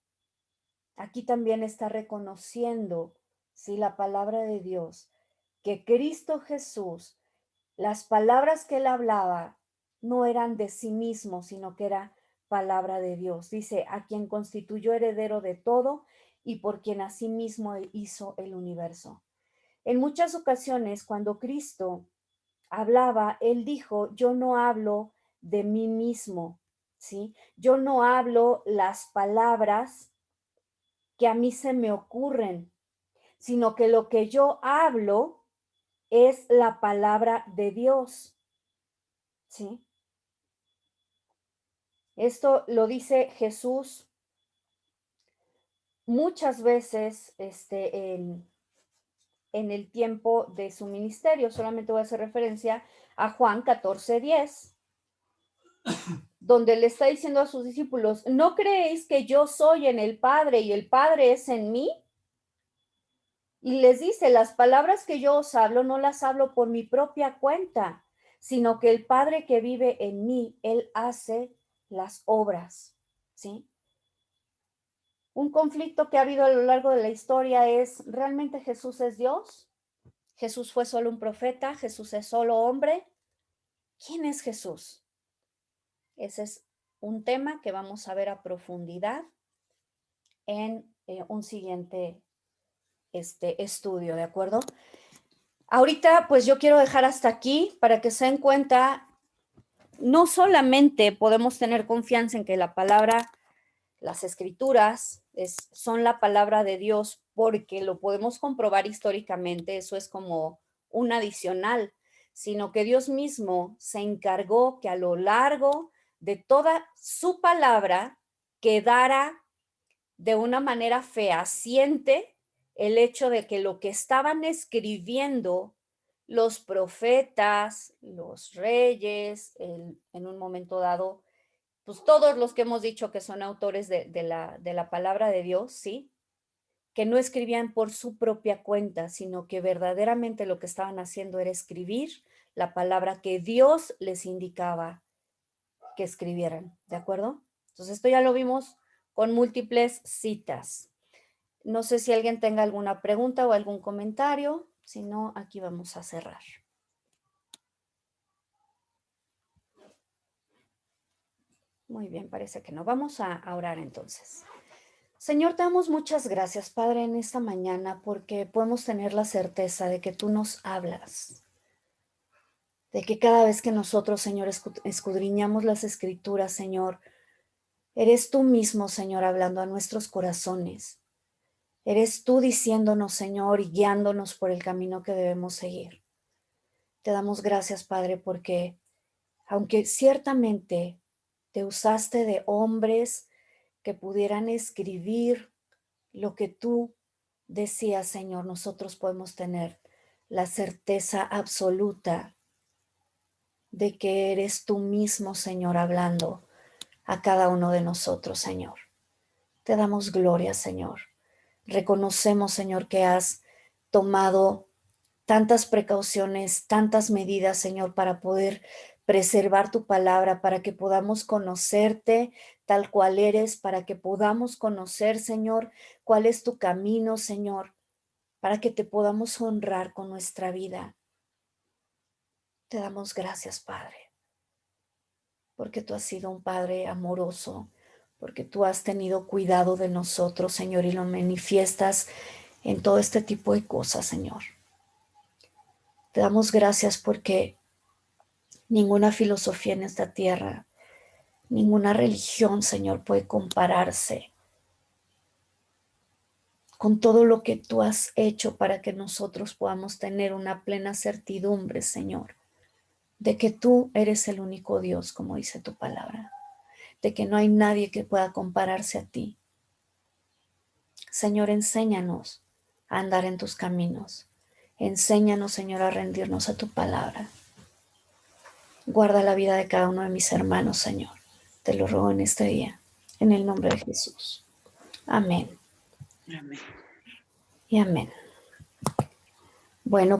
Aquí también está reconociendo, sí, la palabra de Dios, que Cristo Jesús, las palabras que él hablaba no eran de sí mismo, sino que era palabra de Dios. Dice, a quien constituyó heredero de todo y por quien asimismo hizo el universo. En muchas ocasiones, cuando Cristo hablaba, él dijo, yo no hablo de mí mismo, ¿sí? Yo no hablo las palabras que a mí se me ocurren, sino que lo que yo hablo es la palabra de Dios, ¿sí? Esto lo dice Jesús muchas veces en el tiempo de su ministerio. Solamente voy a hacer referencia a Juan 14:10, donde le está diciendo a sus discípulos, ¿no creéis que yo soy en el Padre y el Padre es en mí? Y les dice, las palabras que yo os hablo no las hablo por mi propia cuenta, sino que el Padre que vive en mí, Él hace las obras, ¿sí? Un conflicto que ha habido a lo largo de la historia es, ¿realmente Jesús es Dios? ¿Jesús fue solo un profeta? ¿Jesús es solo hombre? ¿Quién es Jesús? Ese es un tema que vamos a ver a profundidad en un siguiente estudio, ¿de acuerdo? Ahorita, pues yo quiero dejar hasta aquí para que se den cuenta, no solamente podemos tener confianza en que la palabra, las escrituras, son la palabra de Dios, porque lo podemos comprobar históricamente, eso es como un adicional, sino que Dios mismo se encargó que a lo largo de toda su palabra quedara de una manera fehaciente el hecho de que lo que estaban escribiendo los profetas, los reyes, en un momento dado, pues todos los que hemos dicho que son autores de la palabra de Dios, ¿sí? Que no escribían por su propia cuenta, sino que verdaderamente lo que estaban haciendo era escribir la palabra que Dios les indicaba que escribieran, ¿de acuerdo? Entonces esto ya lo vimos con múltiples citas. No sé si alguien tenga alguna pregunta o algún comentario, si no, aquí vamos a cerrar. Muy bien, parece que no. Vamos a orar entonces. Señor, te damos muchas gracias, Padre, en esta mañana porque podemos tener la certeza de que tú nos hablas, de que cada vez que nosotros, Señor, escudriñamos las escrituras, Señor, eres tú mismo, Señor, hablando a nuestros corazones. Eres tú diciéndonos, Señor, y guiándonos por el camino que debemos seguir. Te damos gracias, Padre, porque aunque ciertamente te usaste de hombres que pudieran escribir lo que tú decías, Señor, nosotros podemos tener la certeza absoluta de que eres tú mismo, Señor, hablando a cada uno de nosotros, Señor. Te damos gloria, Señor. Reconocemos, Señor, que has tomado tantas precauciones, tantas medidas, Señor, para poder preservar tu palabra, para que podamos conocerte tal cual eres, para que podamos conocer, Señor, cuál es tu camino, Señor, para que te podamos honrar con nuestra vida. Te damos gracias, Padre, porque tú has sido un Padre amoroso, porque tú has tenido cuidado de nosotros, Señor, y lo manifiestas en todo este tipo de cosas, Señor. Te damos gracias porque ninguna filosofía en esta tierra, ninguna religión, Señor, puede compararse con todo lo que tú has hecho para que nosotros podamos tener una plena certidumbre, Señor, de que tú eres el único Dios, como dice tu palabra, de que no hay nadie que pueda compararse a ti. Señor, enséñanos a andar en tus caminos. Enséñanos, Señor, a rendirnos a tu palabra. Guarda la vida de cada uno de mis hermanos, Señor. Te lo ruego en este día, en el nombre de Jesús. Amén. Amén. Y amén. Bueno.